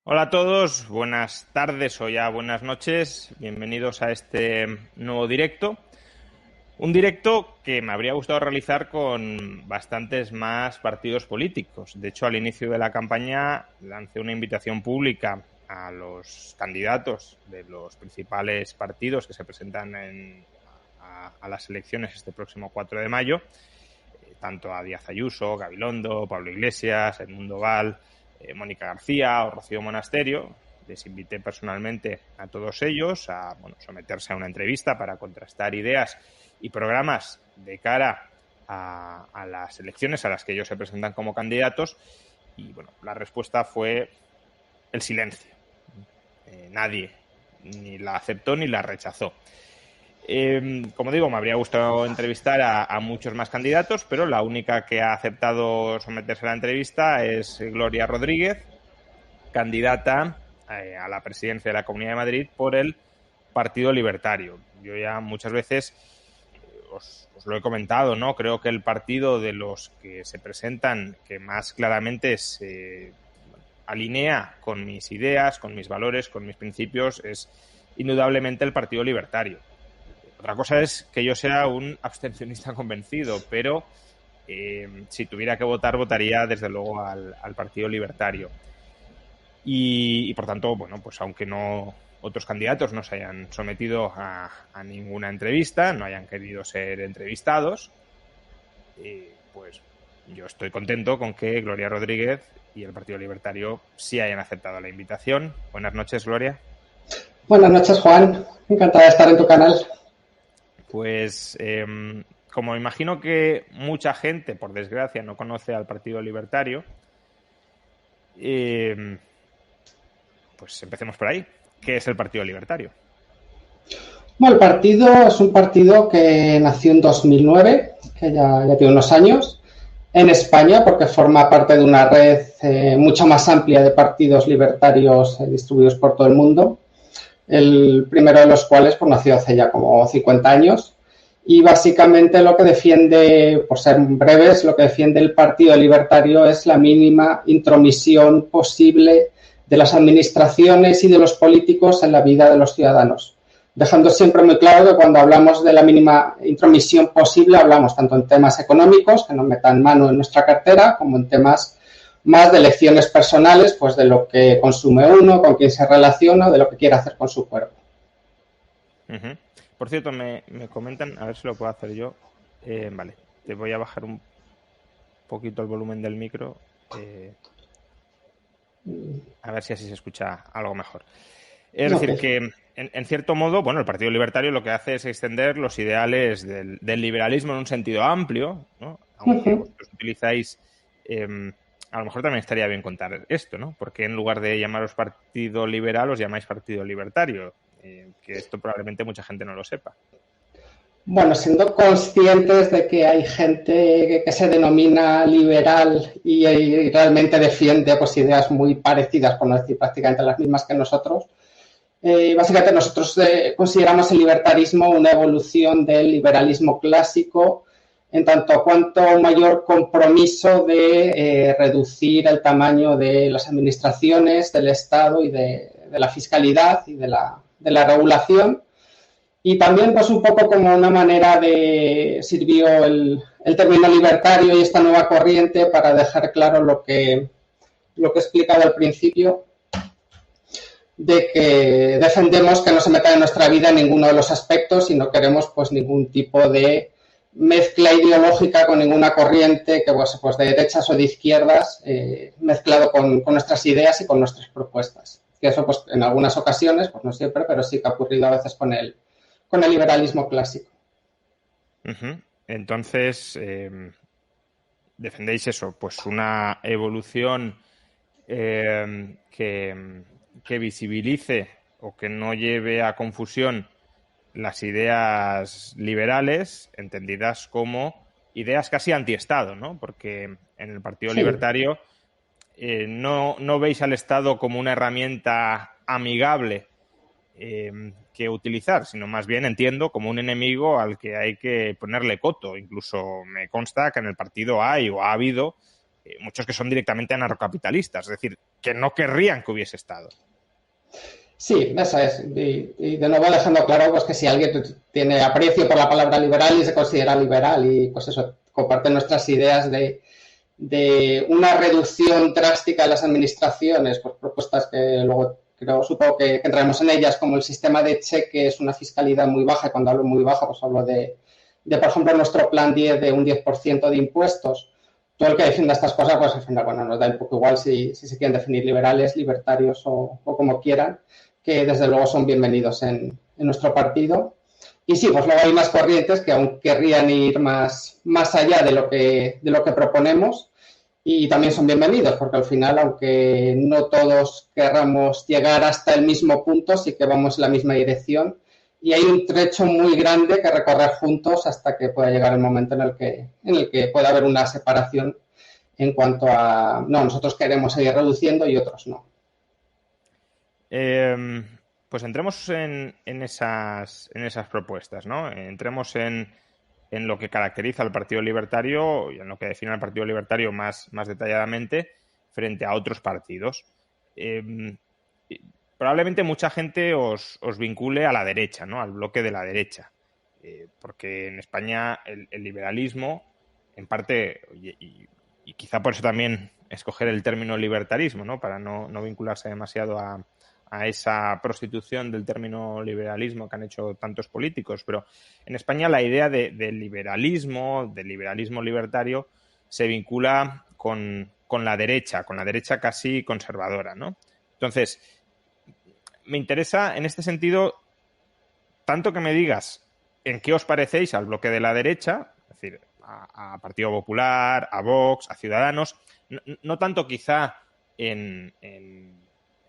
Hola a todos, buenas tardes o ya buenas noches, bienvenidos a este nuevo directo. Un directo que me habría gustado realizar con bastantes más partidos políticos. De hecho, al inicio de la campaña lancé una invitación pública a los candidatos de los principales partidos que se presentan a las elecciones este próximo 4 de mayo, tanto a Díaz Ayuso, Gabilondo, Pablo Iglesias, Edmundo Val, Mónica García o Rocío Monasterio. Les invité personalmente a todos ellos a someterse a una entrevista para contrastar ideas y programas de cara a las elecciones a las que ellos se presentan como candidatos. Y la respuesta fue el silencio. Nadie ni la aceptó ni la rechazó. Como digo, me habría gustado entrevistar a muchos más candidatos, pero la única que ha aceptado someterse a la entrevista es Gloria Rodríguez, candidata a la presidencia de la Comunidad de Madrid por el Partido Libertario. Yo ya muchas veces os lo he comentado, ¿no? Creo que el partido de los que se presentan que más claramente se alinea con mis ideas, con mis valores, con mis principios, es indudablemente el Partido Libertario. Otra cosa es que yo sea un abstencionista convencido, pero si tuviera que votar, votaría desde luego al Partido Libertario. Y por tanto, pues aunque no otros candidatos no se hayan sometido a ninguna entrevista, no hayan querido ser entrevistados, pues yo estoy contento con que Gloria Rodríguez y el Partido Libertario sí hayan aceptado la invitación. Buenas noches, Gloria. Buenas noches, Juan. Encantada de estar en tu canal. Pues como imagino que mucha gente, por desgracia, no conoce al Partido Libertario, pues empecemos por ahí. ¿Qué es el Partido Libertario? Bueno, el partido es un partido que nació en 2009, que ya tiene unos años, en España, porque forma parte de una red mucho más amplia de partidos libertarios distribuidos por todo el mundo. El primero de los cuales pues, nació hace ya como 50 años. Y básicamente lo que defiende, por ser breves, lo que defiende el Partido Libertario es la mínima intromisión posible de las administraciones y de los políticos en la vida de los ciudadanos. Dejando siempre muy claro que cuando hablamos de la mínima intromisión posible, hablamos tanto en temas económicos, que nos metan mano en nuestra cartera, como en temas más de elecciones personales, pues de lo que consume uno, con quién se relaciona, de lo que quiere hacer con su cuerpo. Uh-huh. Por cierto, me comentan, a ver si lo puedo hacer yo. Vale, te voy a bajar un poquito el volumen del micro. A ver si así se escucha algo mejor. Es decir, que en cierto modo, el Partido Libertario lo que hace es extender los ideales del liberalismo en un sentido amplio, ¿no? Aunque vosotros utilizáis, a lo mejor también estaría bien contar esto, ¿no? Porque en lugar de llamaros Partido Liberal os llamáis Partido Libertario, que esto probablemente mucha gente no lo sepa. Bueno, siendo conscientes de que hay gente que se denomina liberal y realmente defiende pues, ideas muy parecidas, por no decir prácticamente las mismas que nosotros, básicamente nosotros consideramos el libertarismo una evolución del liberalismo clásico, en tanto cuanto mayor compromiso de reducir el tamaño de las administraciones, del Estado y de la fiscalidad y de la regulación. Y también, pues, un poco como una manera sirvió el término libertario y esta nueva corriente para dejar claro lo que he explicado al principio, de que defendemos que no se meta en nuestra vida en ninguno de los aspectos y no queremos, pues, ningún tipo de mezcla ideológica con ninguna corriente que, pues de derechas o de izquierdas, mezclado con nuestras ideas y con nuestras propuestas. Que eso, pues, en algunas ocasiones, pues no siempre, pero sí que ha ocurrido a veces con el liberalismo clásico. Uh-huh. Entonces, defendéis eso, pues una evolución que visibilice o que no lleve a confusión las ideas liberales, entendidas como ideas casi antiestado, ¿no? Porque en el Partido Libertario no veis al Estado como una herramienta amigable que utilizar, sino más bien entiendo como un enemigo al que hay que ponerle coto. Incluso me consta que en el partido hay o ha habido muchos que son directamente anarcocapitalistas, es decir, que no querrían que hubiese estado. Sí, eso es. Y de nuevo dejando claro pues, que si alguien tiene aprecio por la palabra liberal y se considera liberal y pues eso, comparte nuestras ideas de una reducción drástica de las administraciones, pues propuestas que luego supongo que entraremos en ellas, como el sistema de cheques, una fiscalidad muy baja, y cuando hablo muy baja, pues hablo por ejemplo, nuestro plan 10 de un 10% de impuestos. Todo el que defienda estas cosas, pues al final, bueno, nos da un poco igual si se quieren definir liberales, libertarios o como quieran, que desde luego son bienvenidos en nuestro partido. Y sí, pues luego hay más corrientes que aún querrían ir más allá de lo que proponemos y también son bienvenidos, porque al final, aunque no todos querramos llegar hasta el mismo punto, sí que vamos en la misma dirección y hay un trecho muy grande que recorrer juntos hasta que pueda llegar el momento en el que pueda haber una separación en cuanto a, no, nosotros queremos seguir reduciendo y otros no. Pues entremos en esas propuestas, ¿no? Entremos en lo que caracteriza al Partido Libertario y en lo que define al Partido Libertario más detalladamente frente a otros partidos. Probablemente mucha gente os vincule a la derecha, ¿no? Al bloque de la derecha. Porque en España el liberalismo, en parte, y quizá por eso también escoger el término libertarismo, ¿no? Para no vincularse demasiado a esa prostitución del término liberalismo que han hecho tantos políticos, pero en España la idea del liberalismo libertario, se vincula con la derecha casi conservadora, ¿no? Entonces, me interesa en este sentido tanto que me digas en qué os parecéis al bloque de la derecha, es decir, a Partido Popular, a Vox, a Ciudadanos, no tanto quizá en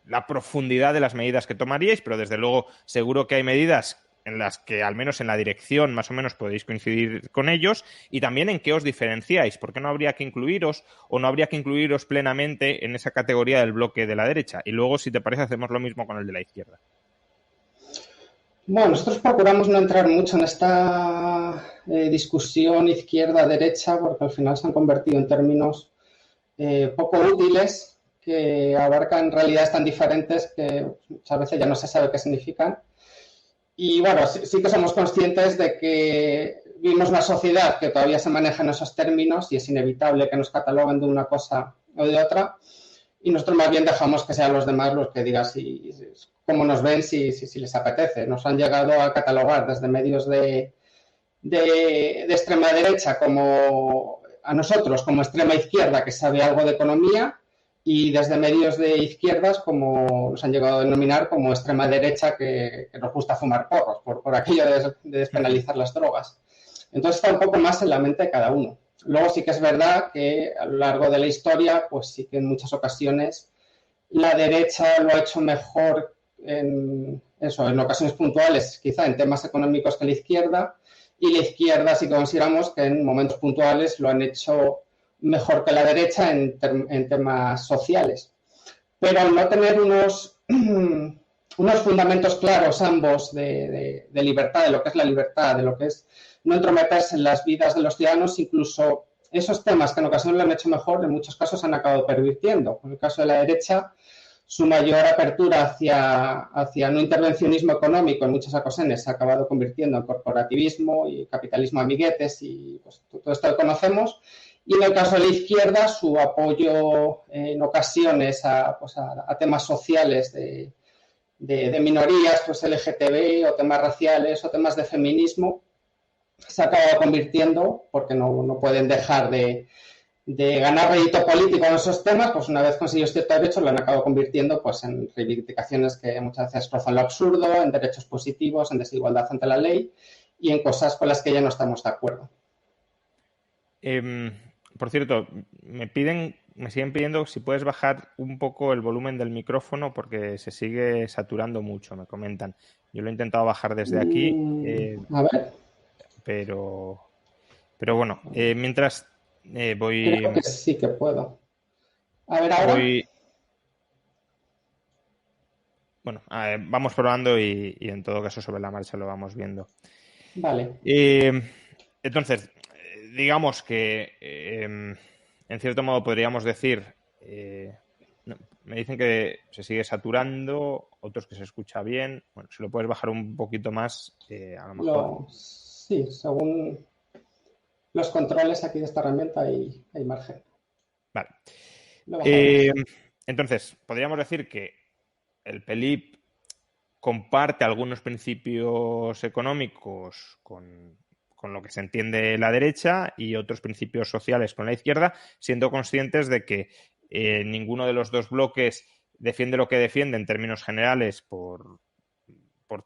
la profundidad de las medidas que tomaríais, pero desde luego seguro que hay medidas en las que al menos en la dirección más o menos podéis coincidir con ellos, y también en qué os diferenciáis, por qué no habría que incluiros o no habría que incluiros plenamente en esa categoría del bloque de la derecha. Y luego, si te parece, hacemos lo mismo con el de la izquierda. Bueno, nosotros procuramos no entrar mucho en esta discusión izquierda-derecha porque al final se han convertido en términos poco útiles que abarcan realidades tan diferentes que muchas veces ya no se sabe qué significan. Y bueno, sí que somos conscientes de que vivimos una sociedad que todavía se maneja en esos términos y es inevitable que nos cataloguen de una cosa o de otra. Y nosotros más bien dejamos que sean los demás los que digan cómo nos ven, si les apetece. Nos han llegado a catalogar desde medios de extrema derecha como a nosotros como extrema izquierda que sabe algo de economía y desde medios de izquierdas como nos han llegado a denominar como extrema derecha que nos gusta fumar porros por aquello de despenalizar las drogas. Entonces está un poco más en la mente de cada uno. Luego sí que es verdad que a lo largo de la historia, pues sí que en muchas ocasiones la derecha lo ha hecho mejor en ocasiones puntuales, quizá en temas económicos que la izquierda, y la izquierda sí que consideramos que en momentos puntuales lo han hecho mejor que la derecha en temas sociales. Pero al no tener unos fundamentos claros ambos de libertad, de lo que es la libertad, de lo que es no entrometerse en las vidas de los ciudadanos, incluso esos temas que en ocasiones lo han hecho mejor, en muchos casos han acabado pervirtiendo. En el caso de la derecha, su mayor apertura hacia no intervencionismo económico en muchas ocasiones se ha acabado convirtiendo en corporativismo y capitalismo amiguetes y pues, todo esto que conocemos. Y en el caso de la izquierda, su apoyo en ocasiones a temas sociales de minorías, pues LGTB o temas raciales o temas de feminismo, se ha acabado convirtiendo, porque no pueden dejar de ganar rédito político en esos temas, pues una vez conseguidos ciertos derechos lo han acabado convirtiendo pues en reivindicaciones que muchas veces rozan lo absurdo, en derechos positivos, en desigualdad ante la ley y en cosas con las que ya no estamos de acuerdo. Por cierto, me siguen pidiendo si puedes bajar un poco el volumen del micrófono porque se sigue saturando mucho, me comentan. Yo lo he intentado bajar desde aquí, A ver. pero bueno, mientras voy... Creo que sí que puedo. A ver, ahora. Bueno, vamos probando y en todo caso sobre la marcha lo vamos viendo. Vale. Entonces, digamos que en cierto modo podríamos decir No, me dicen que se sigue saturando, otros que se escucha bien. Bueno, si lo puedes bajar un poquito más, a lo mejor. Sí, según los controles aquí de esta herramienta hay margen. Vale. Lo bajaré más. Entonces, podríamos decir que el PELIP comparte algunos principios económicos con lo que se entiende la derecha y otros principios sociales con la izquierda, siendo conscientes de que ninguno de los dos bloques defiende lo que defiende en términos generales por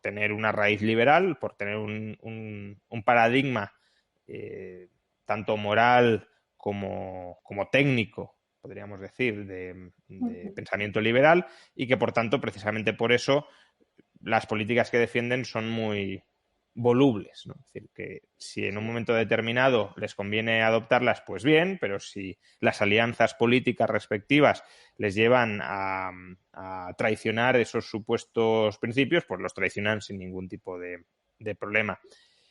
tener una raíz liberal, por tener un paradigma tanto moral como técnico, podríamos decir, de pensamiento liberal, y que por tanto, precisamente por eso, las políticas que defienden son muy volubles, ¿no? Es decir, que si en un momento determinado les conviene adoptarlas, pues bien, pero si las alianzas políticas respectivas les llevan a traicionar esos supuestos principios, pues los traicionan sin ningún tipo de problema.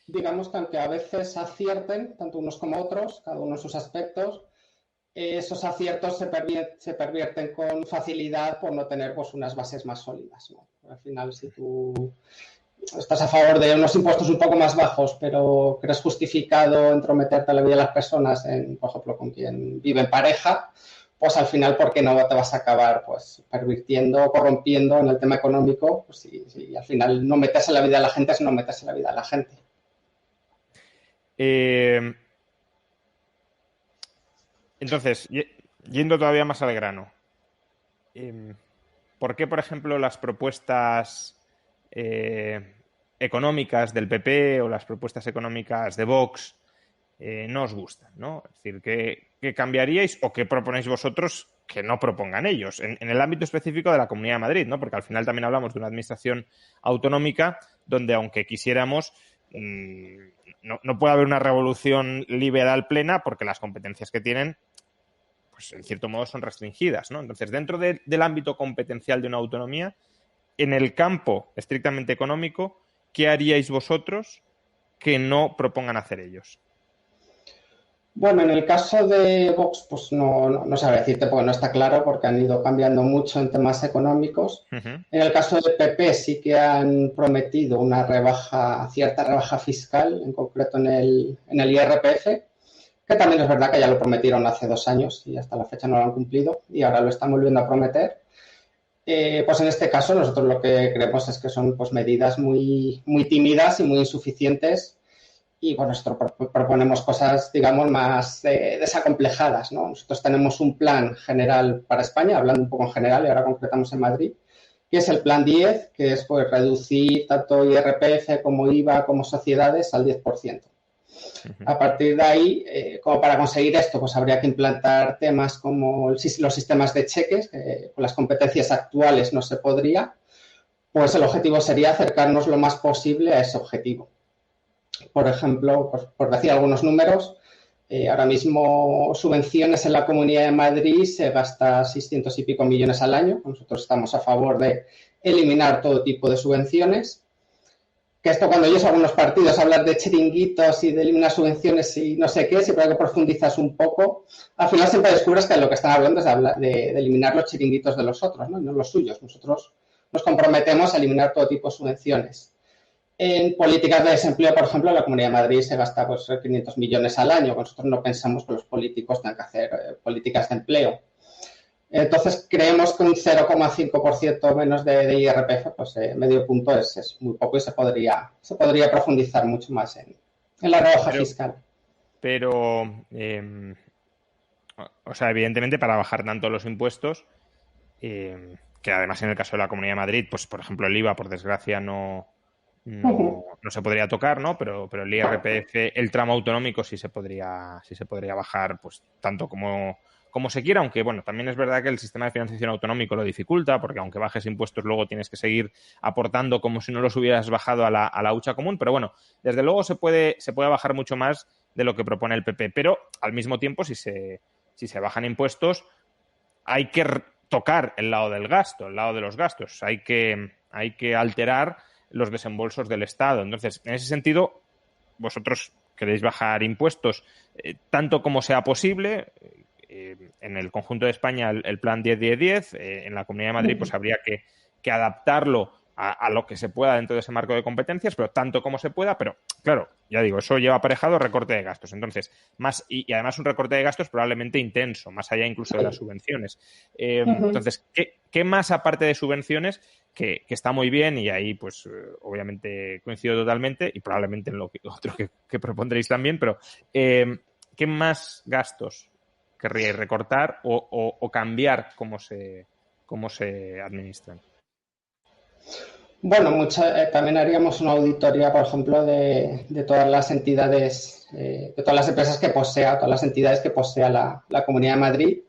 Digamos que aunque a veces acierten, tanto unos como otros, cada uno en sus aspectos, esos aciertos se pervierten con facilidad por no tener pues, unas bases más sólidas, ¿no? Al final, si tú estás a favor de unos impuestos un poco más bajos, pero crees justificado entrometerte a la vida de las personas, por ejemplo, con quien vive en pareja, pues al final, ¿por qué no te vas a acabar pues pervirtiendo o corrompiendo en el tema económico? Pues si al final no metes en la vida de la gente es no metes en la vida de la gente. Entonces, yendo todavía más al grano, ¿por qué, por ejemplo, las propuestas económicas del PP o las propuestas económicas de Vox no os gustan, ¿no? Es decir, ¿qué cambiaríais o qué proponéis vosotros que no propongan ellos? En el ámbito específico de la Comunidad de Madrid, ¿no? Porque al final también hablamos de una administración autonómica donde, aunque quisiéramos, no puede haber una revolución liberal plena porque las competencias que tienen, pues en cierto modo son restringidas, ¿no? Entonces, dentro del ámbito competencial de una autonomía, en el campo estrictamente económico, ¿qué haríais vosotros que no propongan hacer ellos? Bueno, en el caso de Vox, pues no sabré decirte porque no está claro, porque han ido cambiando mucho en temas económicos. Uh-huh. En el caso del PP sí que han prometido una cierta rebaja fiscal, en concreto en el IRPF, que también es verdad que ya lo prometieron hace 2 años y hasta la fecha no lo han cumplido y ahora lo están volviendo a prometer. Pues en este caso nosotros lo que creemos es que son pues, medidas muy, muy tímidas y muy insuficientes. Y bueno, nosotros proponemos cosas, digamos, más desacomplejadas, ¿no? Nosotros tenemos un plan general para España, hablando un poco en general, y ahora concretamos en Madrid, que es el plan 10, que es pues reducir tanto IRPF como IVA como sociedades al 10%. A partir de ahí, como para conseguir esto, pues habría que implantar temas como los sistemas de cheques, que con las competencias actuales no se podría, pues el objetivo sería acercarnos lo más posible a ese objetivo. Por ejemplo, por decir algunos números, ahora mismo subvenciones en la Comunidad de Madrid se gasta 600 y pico millones al año. Nosotros estamos a favor de eliminar todo tipo de subvenciones. Que esto cuando oyes a algunos partidos hablar de chiringuitos y de eliminar subvenciones y no sé qué, siempre que profundizas un poco, al final siempre descubres que lo que están hablando es de eliminar los chiringuitos de los otros, ¿no? No los suyos. Nosotros nos comprometemos a eliminar todo tipo de subvenciones. En políticas de desempleo, por ejemplo, en la Comunidad de Madrid se gasta pues, 500 millones al año. Nosotros no pensamos que los políticos tengan que hacer políticas de empleo. Entonces, creemos que un 0,5% menos de IRPF, pues medio punto es muy poco y se podría profundizar mucho más en la rebaja fiscal. Pero, o sea, evidentemente para bajar tanto los impuestos, que además en el caso de la Comunidad de Madrid, pues por ejemplo el IVA, por desgracia, no se podría tocar, ¿no? Pero el IRPF, el tramo autonómico sí se podría bajar, pues tanto como se quiera, aunque bueno, también es verdad que el sistema de financiación autonómico lo dificulta, porque aunque bajes impuestos luego tienes que seguir aportando como si no los hubieras bajado a la hucha común, pero bueno, desde luego se puede bajar mucho más de lo que propone el PP, pero al mismo tiempo si se bajan impuestos hay que tocar el lado del gasto, el lado de los gastos, hay que alterar los desembolsos del Estado. Entonces, en ese sentido, vosotros queréis bajar impuestos tanto como sea posible. en el conjunto de España el plan 10-10-10, en la Comunidad de Madrid pues habría que adaptarlo a lo que se pueda dentro de ese marco de competencias, pero tanto como se pueda, pero claro, ya digo, eso lleva aparejado recorte de gastos. Entonces, y además un recorte de gastos probablemente intenso, más allá incluso de las subvenciones. Entonces, ¿qué más aparte de subvenciones, que está muy bien y ahí pues obviamente coincido totalmente y probablemente en lo otro que propondréis también, pero ¿qué más gastos querríais recortar o cambiar cómo se administran? Bueno, también haríamos una auditoría, por ejemplo, de todas las entidades, de todas las empresas que posea, todas las entidades que posea la Comunidad de Madrid,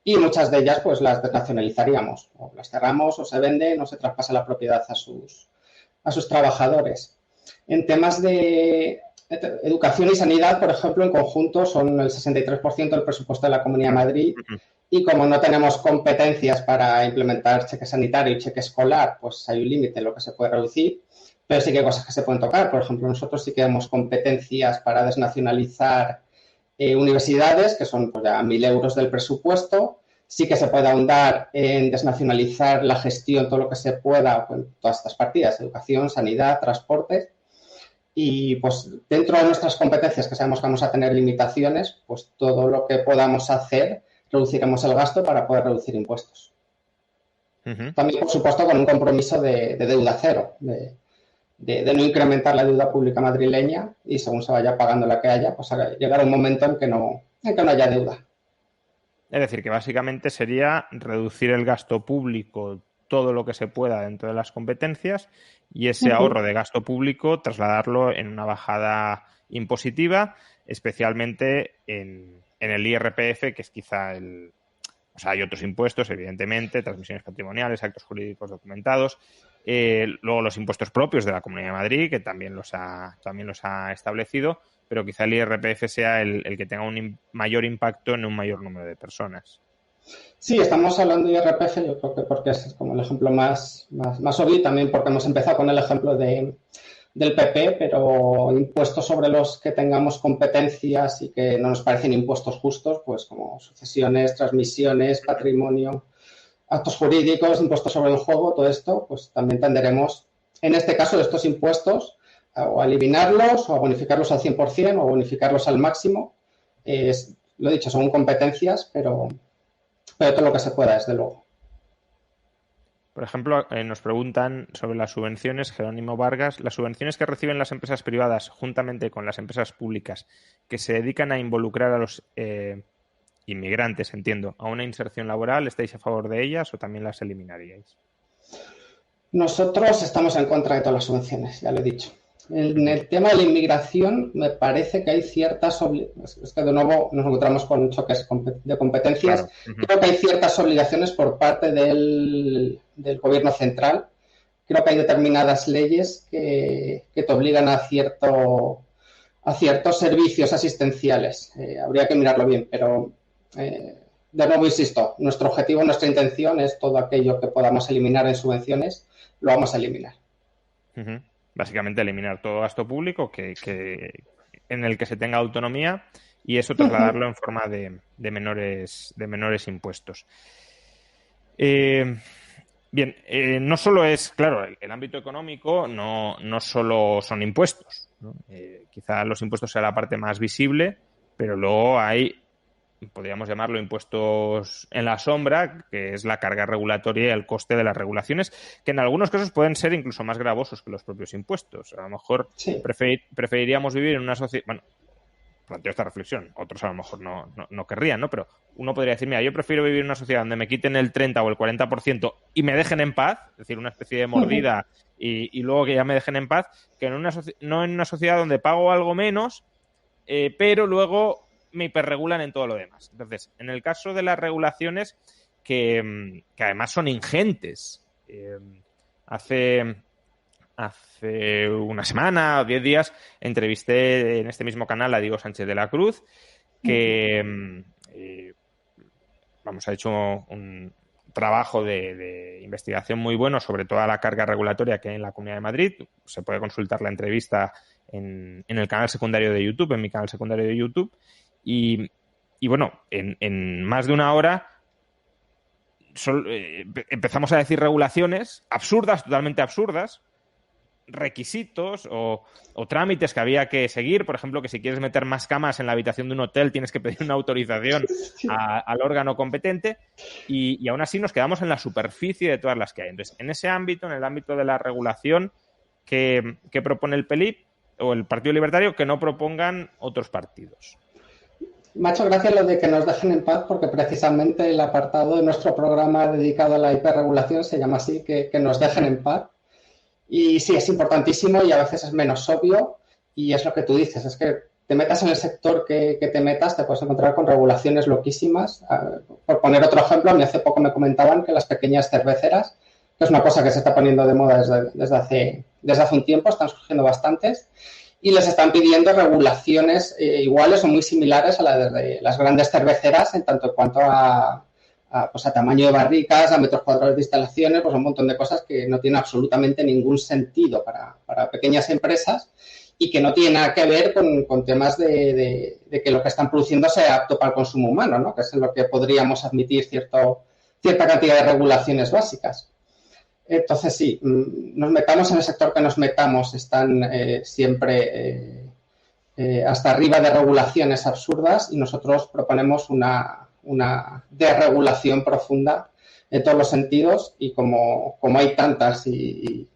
y muchas de ellas pues las desnacionalizaríamos, o las cerramos, o se venden, o se traspasa la propiedad a sus trabajadores. En temas de educación y sanidad, por ejemplo, en conjunto son el 63% del presupuesto de la Comunidad de Madrid. Y como no tenemos competencias para implementar cheque sanitario y cheque escolar, pues hay un límite en lo que se puede reducir, pero sí que hay cosas que se pueden tocar. Por ejemplo, nosotros sí que tenemos competencias para desnacionalizar universidades, que son pues, ya 1.000 euros del presupuesto. Sí que se puede ahondar en desnacionalizar la gestión, todo lo que se pueda, pues, todas estas partidas, educación, sanidad, transportes. Y pues dentro de nuestras competencias, que sabemos que vamos a tener limitaciones, pues todo lo que podamos hacer, reduciremos el gasto para poder reducir impuestos. También, por supuesto, con un compromiso de deuda cero, de no incrementar la deuda pública madrileña y según se vaya pagando la que haya, pues llegar a un momento en que no haya deuda. Es decir, que básicamente sería reducir el gasto público todo lo que se pueda dentro de las competencias y ese ahorro de gasto público trasladarlo en una bajada impositiva, especialmente en el IRPF, que es quizá o sea, hay otros impuestos, evidentemente, transmisiones patrimoniales, actos jurídicos documentados, luego los impuestos propios de la Comunidad de Madrid, que también los ha establecido, pero quizá el IRPF sea el que tenga un mayor impacto en un mayor número de personas. Sí, estamos hablando de IRPF, yo creo que porque es como el ejemplo más obvio, también porque hemos empezado con el ejemplo del PP, pero impuestos sobre los que tengamos competencias y que no nos parecen impuestos justos, pues como sucesiones, transmisiones, patrimonio, actos jurídicos, impuestos sobre el juego, todo esto, pues también tenderemos, en este caso, de estos impuestos, o a eliminarlos, o a bonificarlos al 100%, o a bonificarlos al máximo. Lo he dicho, son competencias, pero todo lo que se pueda, desde luego. Por ejemplo, nos preguntan sobre las subvenciones, Jerónimo Vargas, las subvenciones que reciben las empresas privadas juntamente con las empresas públicas que se dedican a involucrar a los inmigrantes, entiendo, a una inserción laboral, ¿estáis a favor de ellas o también las eliminaríais? Nosotros estamos en contra de todas las subvenciones, ya lo he dicho. En el tema de la inmigración, me parece que hay ciertas obligaciones. Es que de nuevo nos encontramos con choques de competencias. Claro. Creo que hay ciertas obligaciones por parte del gobierno central. Creo que hay determinadas leyes que te obligan a ciertos servicios asistenciales. Habría que mirarlo bien, pero de nuevo insisto, nuestro objetivo, nuestra intención es todo aquello que podamos eliminar en subvenciones, lo vamos a eliminar. Básicamente eliminar todo gasto público en el que se tenga autonomía y eso trasladarlo en forma de menores impuestos. Bien, no solo es, claro, el ámbito económico no solo son impuestos, ¿no? Quizá los impuestos sea la parte más visible, pero luego hay, podríamos llamarlo impuestos en la sombra, que es la carga regulatoria y el coste de las regulaciones, que en algunos casos pueden ser incluso más gravosos que los propios impuestos. A lo mejor sí. Preferiríamos vivir en una sociedad... Bueno, planteo esta reflexión, otros a lo mejor no querrían, ¿no? Pero uno podría decir, mira, yo prefiero vivir en una sociedad donde me quiten el 30 o el 40% y me dejen en paz, es decir, una especie de mordida y luego que ya me dejen en paz, que no en una sociedad donde pago algo menos, pero luego me hiperregulan en todo lo demás. Entonces, en el caso de las regulaciones, que además son ingentes, hace una semana o 10 días entrevisté en este mismo canal a Diego Sánchez de la Cruz, que ha hecho un trabajo de investigación muy bueno sobre toda la carga regulatoria que hay en la Comunidad de Madrid. Se puede consultar la entrevista en el canal secundario de YouTube, en mi canal secundario de YouTube. Y Y bueno, en más de una hora empezamos a decir regulaciones absurdas, totalmente absurdas, requisitos o trámites que había que seguir. Por ejemplo, que si quieres meter más camas en la habitación de un hotel tienes que pedir una autorización al órgano competente y aún así nos quedamos en la superficie de todas las que hay. Entonces, en ese ámbito, en el ámbito de la regulación que propone el PELIP o el Partido Libertario, que no propongan otros partidos. Me ha hecho gracia lo de que nos dejen en paz, porque precisamente el apartado de nuestro programa dedicado a la hiperregulación se llama así, que nos dejen en paz. Y sí, es importantísimo y a veces es menos obvio, y es lo que tú dices, es que te metas en el sector que te metas, te puedes encontrar con regulaciones loquísimas. Por poner otro ejemplo, a mí hace poco me comentaban que las pequeñas cerveceras, que es una cosa que se está poniendo de moda desde hace un tiempo, están surgiendo bastantes, y les están pidiendo regulaciones iguales o muy similares a las de las grandes cerveceras en tanto en cuanto a tamaño de barricas, a metros cuadrados de instalaciones, pues un montón de cosas que no tienen absolutamente ningún sentido para pequeñas empresas y que no tienen nada que ver con temas de que lo que están produciendo sea apto para el consumo humano, ¿no? Que es en lo que podríamos admitir cierta cantidad de regulaciones básicas. Entonces, sí, nos metamos en el sector que nos metamos, están siempre hasta arriba de regulaciones absurdas y nosotros proponemos una desregulación profunda en todos los sentidos y como hay tantas y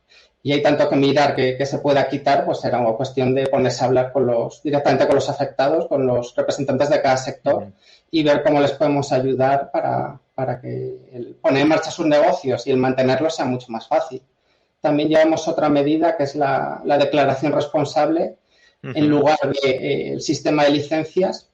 hay tanto que mirar que se pueda quitar, pues será una cuestión de ponerse a hablar directamente con los afectados, con los representantes de cada sector y ver cómo les podemos ayudar para que el poner en marcha sus negocios y el mantenerlos sea mucho más fácil. También llevamos otra medida que es la declaración responsable en lugar del sistema de licencias,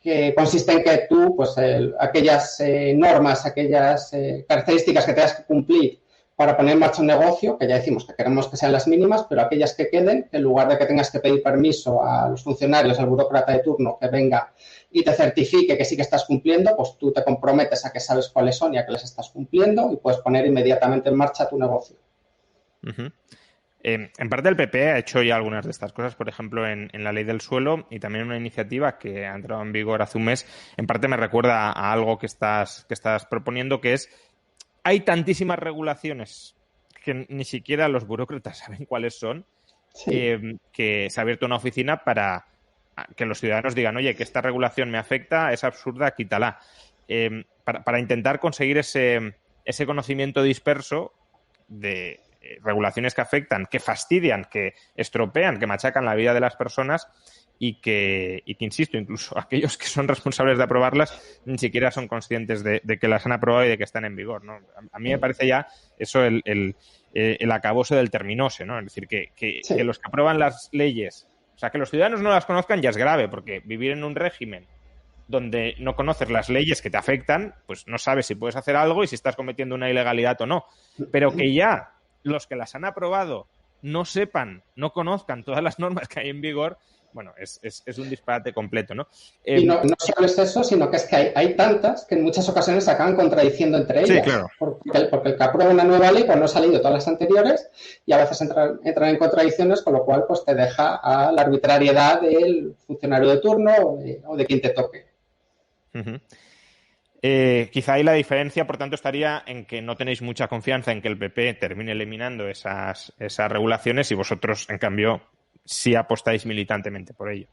que consiste en que tú, pues aquellas normas, aquellas características que tengas que cumplir para poner en marcha un negocio, que ya decimos que queremos que sean las mínimas, pero aquellas que queden, en lugar de que tengas que pedir permiso a los funcionarios, al burócrata de turno que venga y te certifique que sí que estás cumpliendo, pues tú te comprometes a que sabes cuáles son y a que las estás cumpliendo y puedes poner inmediatamente en marcha tu negocio. En parte el PP ha hecho ya algunas de estas cosas, por ejemplo, en la ley del suelo y también una iniciativa que ha entrado en vigor hace un mes. En parte me recuerda a algo que estás proponiendo, que es hay tantísimas regulaciones que ni siquiera los burócratas saben cuáles son, que se ha abierto una oficina para que los ciudadanos digan, oye, que esta regulación me afecta, es absurda, quítala. Para intentar conseguir ese conocimiento disperso de regulaciones que afectan, que fastidian, que estropean, que machacan la vida de las personas y que insisto, incluso aquellos que son responsables de aprobarlas ni siquiera son conscientes de que las han aprobado y de que están en vigor, ¿no? A mí me parece ya eso el acabose del terminose, ¿no? Es decir, que los que aprueban las leyes, o sea, que los ciudadanos no las conozcan ya es grave, porque vivir en un régimen donde no conoces las leyes que te afectan, pues no sabes si puedes hacer algo y si estás cometiendo una ilegalidad o no. Pero que ya los que las han aprobado no sepan, no conozcan todas las normas que hay en vigor, bueno, es un disparate completo, ¿no? Y no solo es eso, sino que es que hay tantas que en muchas ocasiones se acaban contradiciendo entre ellas. Sí, claro. Porque el que aprueba una nueva ley pues no ha salido todas las anteriores y a veces entran en contradicciones, con lo cual pues te deja a la arbitrariedad del funcionario de turno o de quien te toque. Quizá ahí la diferencia, por tanto, estaría en que no tenéis mucha confianza en que el PP termine eliminando esas regulaciones y vosotros, en cambio, sí apostáis militantemente por ello.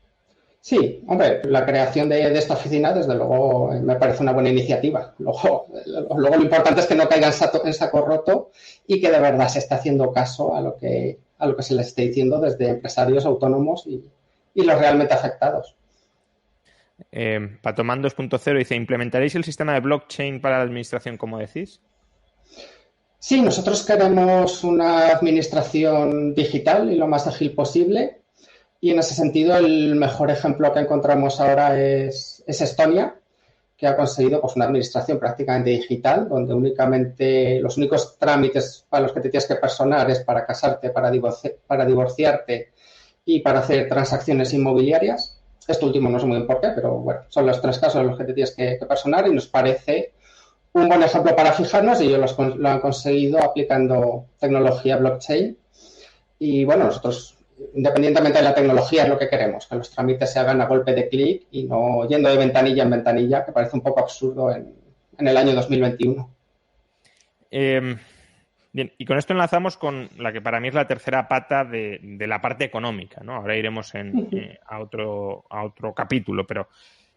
Sí, hombre, la creación de esta oficina, desde luego, me parece una buena iniciativa. Luego lo importante es que no caiga en saco roto y que de verdad se esté haciendo caso a lo que se les esté diciendo desde empresarios autónomos y los realmente afectados. Patoman 2.0 dice, ¿implementaréis el sistema de blockchain para la administración, como decís? Sí, nosotros queremos una administración digital y lo más ágil posible. Y en ese sentido, el mejor ejemplo que encontramos ahora es Estonia, que ha conseguido pues, una administración prácticamente digital, donde únicamente los únicos trámites para los que te tienes que personar es para casarte, para divorciarte y para hacer transacciones inmobiliarias. Esto último no sé muy bien por qué, pero bueno, son los 3 casos en los que te tienes que personar y nos parece un buen ejemplo para fijarnos y ellos lo han conseguido aplicando tecnología blockchain. Y bueno, nosotros independientemente de la tecnología, es lo que queremos, que los trámites se hagan a golpe de clic y no yendo de ventanilla en ventanilla, que parece un poco absurdo en el año 2021. Bien, y con esto enlazamos con la que para mí es la tercera pata de la parte económica, ¿no? Ahora iremos a otro capítulo, pero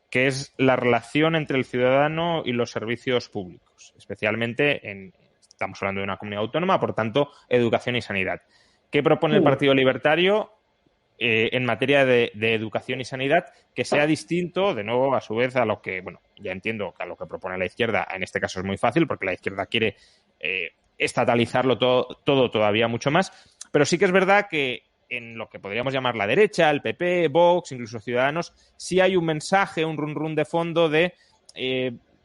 que es la relación entre el ciudadano y los servicios públicos, especialmente estamos hablando de una comunidad autónoma, por tanto, educación y sanidad. ¿Qué propone el Partido Libertario en materia de educación y sanidad que sea distinto, de nuevo, a su vez, a lo que, bueno, ya entiendo que a lo que propone la izquierda, en este caso es muy fácil, porque la izquierda quiere estatalizarlo todo todavía mucho más, pero sí que es verdad que en lo que podríamos llamar la derecha, el PP, Vox, incluso Ciudadanos, sí hay un mensaje, un run de fondo de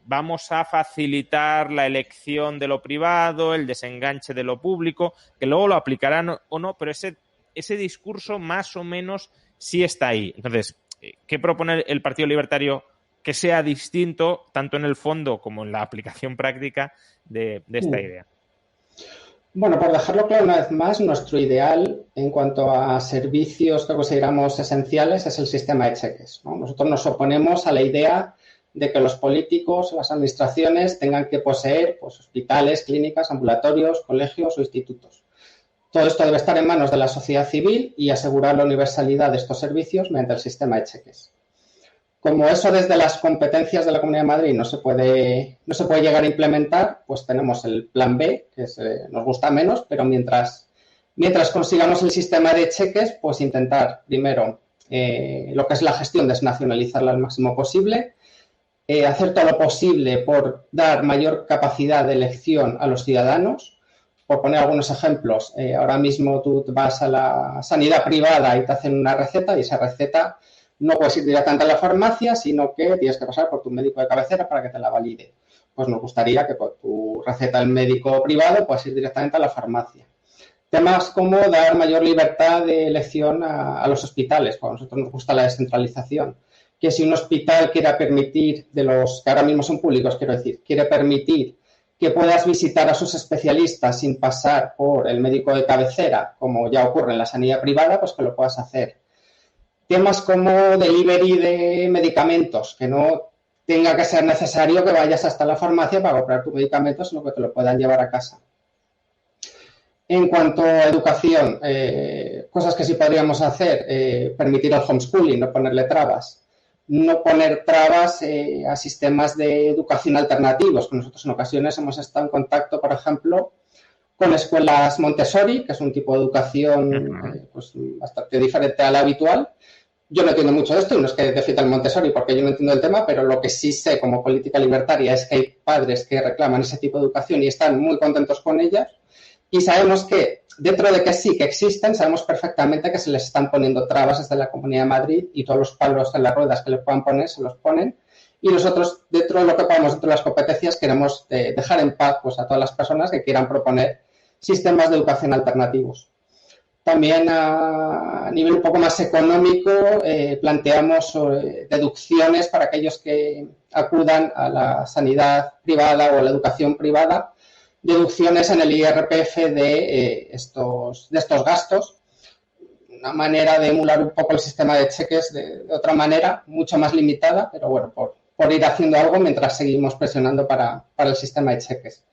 vamos a facilitar la elección de lo privado, el desenganche de lo público, que luego lo aplicarán o no, pero ese discurso más o menos sí está ahí. Entonces, ¿qué propone el Partido Libertario que sea distinto, tanto en el fondo como en la aplicación práctica de esta idea? Bueno, por dejarlo claro una vez más, nuestro ideal en cuanto a servicios que consideramos esenciales es el sistema de cheques, ¿no? Nosotros nos oponemos a la idea de que los políticos, las administraciones tengan que poseer pues, hospitales, clínicas, ambulatorios, colegios o institutos. Todo esto debe estar en manos de la sociedad civil y asegurar la universalidad de estos servicios mediante el sistema de cheques. Como eso desde las competencias de la Comunidad de Madrid no se puede llegar a implementar, pues tenemos el plan B, que nos gusta menos, pero mientras consigamos el sistema de cheques, pues intentar primero lo que es la gestión, desnacionalizarla al máximo posible, hacer todo lo posible por dar mayor capacidad de elección a los ciudadanos. Por poner algunos ejemplos, ahora mismo tú vas a la sanidad privada y te hacen una receta y esa receta no puedes ir directamente a la farmacia, sino que tienes que pasar por tu médico de cabecera para que te la valide. Pues nos gustaría que por tu receta al médico privado puedas ir directamente a la farmacia. Temas como dar mayor libertad de elección a los hospitales. Pues a nosotros nos gusta la descentralización. Que si un hospital quiera permitir, de los que ahora mismo son públicos, quiero decir, quiere permitir que puedas visitar a sus especialistas sin pasar por el médico de cabecera, como ya ocurre en la sanidad privada, pues que lo puedas hacer. Temas como delivery de medicamentos, que no tenga que ser necesario que vayas hasta la farmacia para comprar tu medicamento, sino que te lo puedan llevar a casa. En cuanto a educación, cosas que sí podríamos hacer, permitir el homeschooling, no ponerle trabas. No poner trabas a sistemas de educación alternativos. Nosotros en ocasiones hemos estado en contacto, por ejemplo, con escuelas Montessori, que es un tipo de educación pues, bastante diferente a la habitual. Yo no entiendo mucho de esto y no es que defienda el Montessori porque yo no entiendo el tema, pero lo que sí sé como política libertaria es que hay padres que reclaman ese tipo de educación y están muy contentos con ellas. Y sabemos que, dentro de que sí que existen, sabemos perfectamente que se les están poniendo trabas desde la Comunidad de Madrid y todos los palos en las ruedas que le puedan poner, se los ponen. Y nosotros, dentro de lo que podamos, dentro de las competencias, queremos dejar en paz pues, a todas las personas que quieran proponer sistemas de educación alternativos. También a nivel un poco más económico planteamos deducciones para aquellos que acudan a la sanidad privada o a la educación privada, deducciones en el IRPF de estos gastos, una manera de emular un poco el sistema de cheques de otra manera, mucho más limitada, pero bueno, por ir haciendo algo mientras seguimos presionando para el sistema de cheques.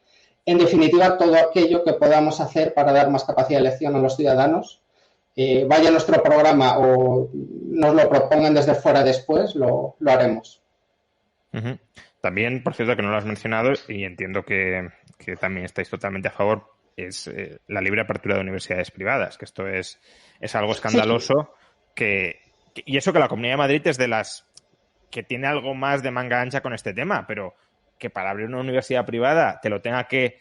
En definitiva, todo aquello que podamos hacer para dar más capacidad de elección a los ciudadanos, vaya a nuestro programa o nos lo propongan desde fuera después, lo haremos. Uh-huh. También, por cierto, que no lo has mencionado y entiendo que también estáis totalmente a favor, es la libre apertura de universidades privadas, que esto es algo escandaloso, sí. Y eso que la Comunidad de Madrid es de las que tiene algo más de manga ancha con este tema, pero que para abrir una universidad privada te lo tenga que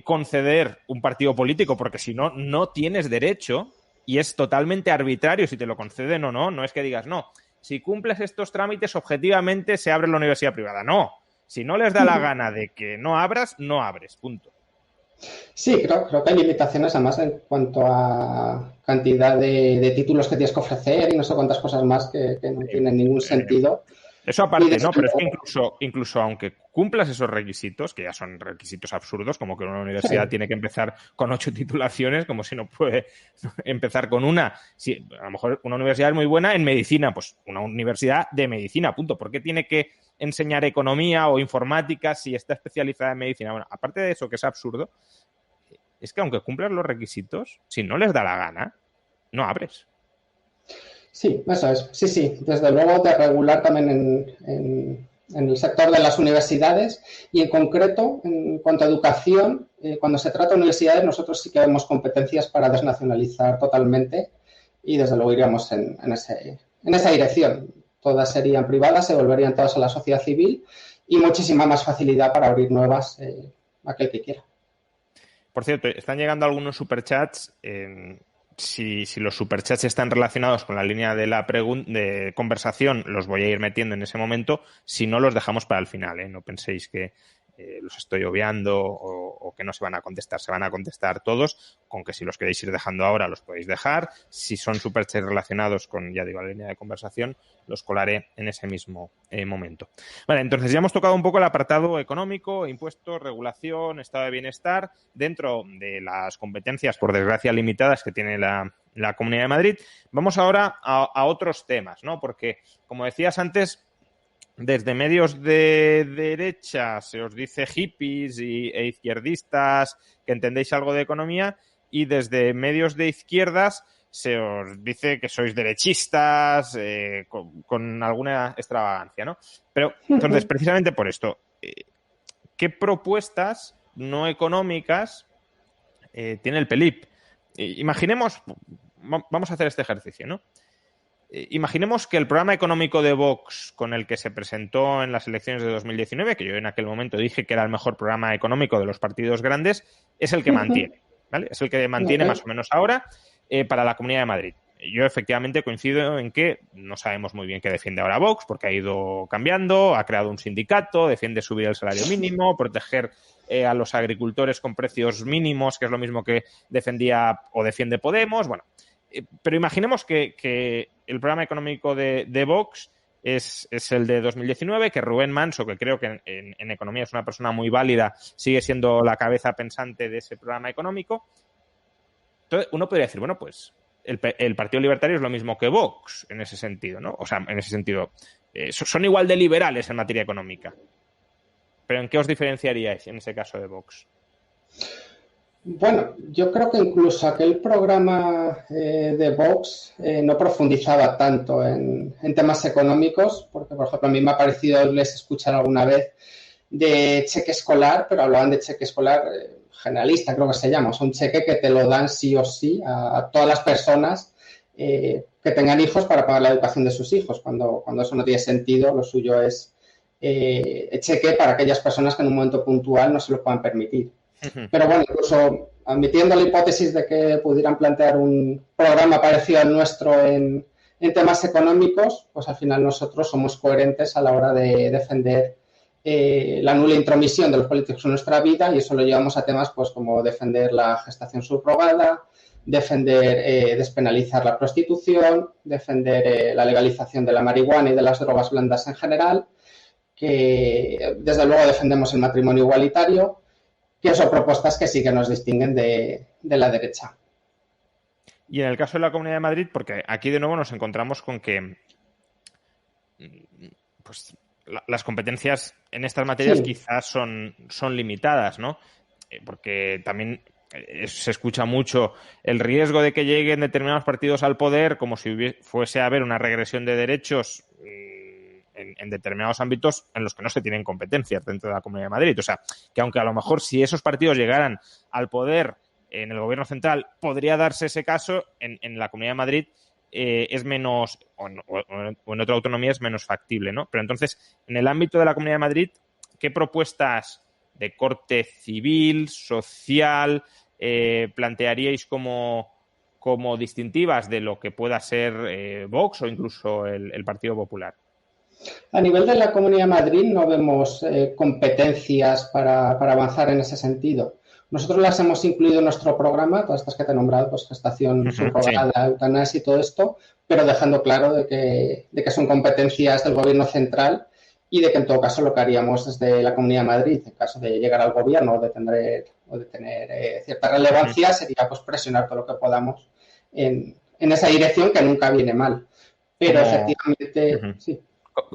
conceder un partido político, porque si no, no tienes derecho y es totalmente arbitrario si te lo conceden o no. No es que digas, no, si cumples estos trámites, objetivamente se abre la universidad privada. No, si no les da la gana de que no abras, no abres, punto. Sí, creo que hay limitaciones además en cuanto a cantidad de títulos que tienes que ofrecer y no sé cuántas cosas más que no tienen ningún sentido. Eso aparte, ¿no? Pero es que incluso aunque cumplas esos requisitos, que ya son requisitos absurdos, como que una universidad tiene que empezar con 8 titulaciones, como si no puede empezar con una. Si, a lo mejor una universidad es muy buena en medicina, pues una universidad de medicina, punto. ¿Por qué tiene que enseñar economía o informática si está especializada en medicina? Bueno, aparte de eso, que es absurdo, es que aunque cumplas los requisitos, si no les da la gana, no abres. Sí, eso es. Sí, sí. Desde luego de regular también en el sector de las universidades y en concreto en cuanto a educación, cuando se trata de universidades nosotros sí que vemos competencias para desnacionalizar totalmente y desde luego iríamos en esa dirección. Todas serían privadas, se volverían todas a la sociedad civil y muchísima más facilidad para abrir nuevas aquel que quiera. Por cierto, están llegando algunos superchats. Si los superchats están relacionados con la línea de conversación, los voy a ir metiendo en ese momento. Si no, los dejamos para el final, ¿eh? No penséis que los estoy obviando o que no se van a contestar. Se van a contestar todos, con que si los queréis ir dejando ahora, los podéis dejar. Si son superchats relacionados con, ya digo, la línea de conversación, los colaré en ese mismo momento. Vale, entonces ya hemos tocado un poco el apartado económico, impuestos, regulación, estado de bienestar, dentro de las competencias, por desgracia, limitadas que tiene la Comunidad de Madrid. Vamos ahora a otros temas, ¿no? Porque, como decías antes, desde medios de derecha se os dice hippies e izquierdistas que entendéis algo de economía, y desde medios de izquierdas se os dice que sois derechistas con alguna extravagancia, ¿no? Pero, entonces, precisamente por esto, ¿qué propuestas no económicas tiene el PELIP? Imaginemos, vamos a hacer este ejercicio, ¿no? Imaginemos que el programa económico de Vox con el que se presentó en las elecciones de 2019, que yo en aquel momento dije que era el mejor programa económico de los partidos grandes, es el que mantiene, ¿vale? Es el que mantiene más o menos ahora para la Comunidad de Madrid. Yo efectivamente coincido en que no sabemos muy bien qué defiende ahora Vox, porque ha ido cambiando, ha creado un sindicato, defiende subir el salario mínimo, proteger a los agricultores con precios mínimos, que es lo mismo que defendía o defiende Podemos. Bueno, pero imaginemos que el programa económico de Vox es el de 2019, que Rubén Manso, que creo que en economía es una persona muy válida, sigue siendo la cabeza pensante de ese programa económico. Entonces, uno podría decir, bueno, pues el Partido Libertario es lo mismo que Vox en ese sentido, ¿no? O sea, en ese sentido, son igual de liberales en materia económica. ¿Pero en qué os diferenciaríais en ese caso de Vox? Bueno, yo creo que incluso aquel programa de Vox no profundizaba tanto en temas económicos, porque, por ejemplo, a mí me ha parecido les escuchar alguna vez de cheque escolar, pero hablaban de cheque escolar generalista, creo que se llama, o sea, un cheque que te lo dan sí o sí a todas las personas que tengan hijos para pagar la educación de sus hijos, cuando eso no tiene sentido, lo suyo es cheque para aquellas personas que en un momento puntual no se lo puedan permitir. Pero bueno, incluso admitiendo la hipótesis de que pudieran plantear un programa parecido al nuestro en temas económicos, pues al final nosotros somos coherentes a la hora de defender la nula intromisión de los políticos en nuestra vida, y eso lo llevamos a temas pues como defender la gestación subrogada, defender despenalizar la prostitución, defender la legalización de la marihuana y de las drogas blandas en general, que desde luego defendemos el matrimonio igualitario, que son propuestas que sí que nos distinguen de la derecha. Y en el caso de la Comunidad de Madrid, porque aquí de nuevo nos encontramos con que pues las competencias en estas materias quizás son limitadas, ¿no? Porque también se escucha mucho el riesgo de que lleguen determinados partidos al poder como si fuese a haber una regresión de derechos en determinados ámbitos en los que no se tienen competencias dentro de la Comunidad de Madrid. O sea, que aunque a lo mejor si esos partidos llegaran al poder en el gobierno central, podría darse ese caso, en la Comunidad de Madrid es menos, o en otra autonomía es menos factible, ¿no? Pero entonces, en el ámbito de la Comunidad de Madrid, ¿qué propuestas de corte civil, social, plantearíais como distintivas de lo que pueda ser Vox o incluso el Partido Popular? A nivel de la Comunidad de Madrid no vemos competencias para avanzar en ese sentido. Nosotros las hemos incluido en nuestro programa, todas estas que te he nombrado, pues gestación subrogada, sí, eutanasia y todo esto, pero dejando claro de que son competencias del gobierno central y de que en todo caso lo que haríamos desde la Comunidad de Madrid, en caso de llegar al gobierno o de tener cierta relevancia, sería pues presionar todo lo que podamos en esa dirección, que nunca viene mal. Pero efectivamente, sí.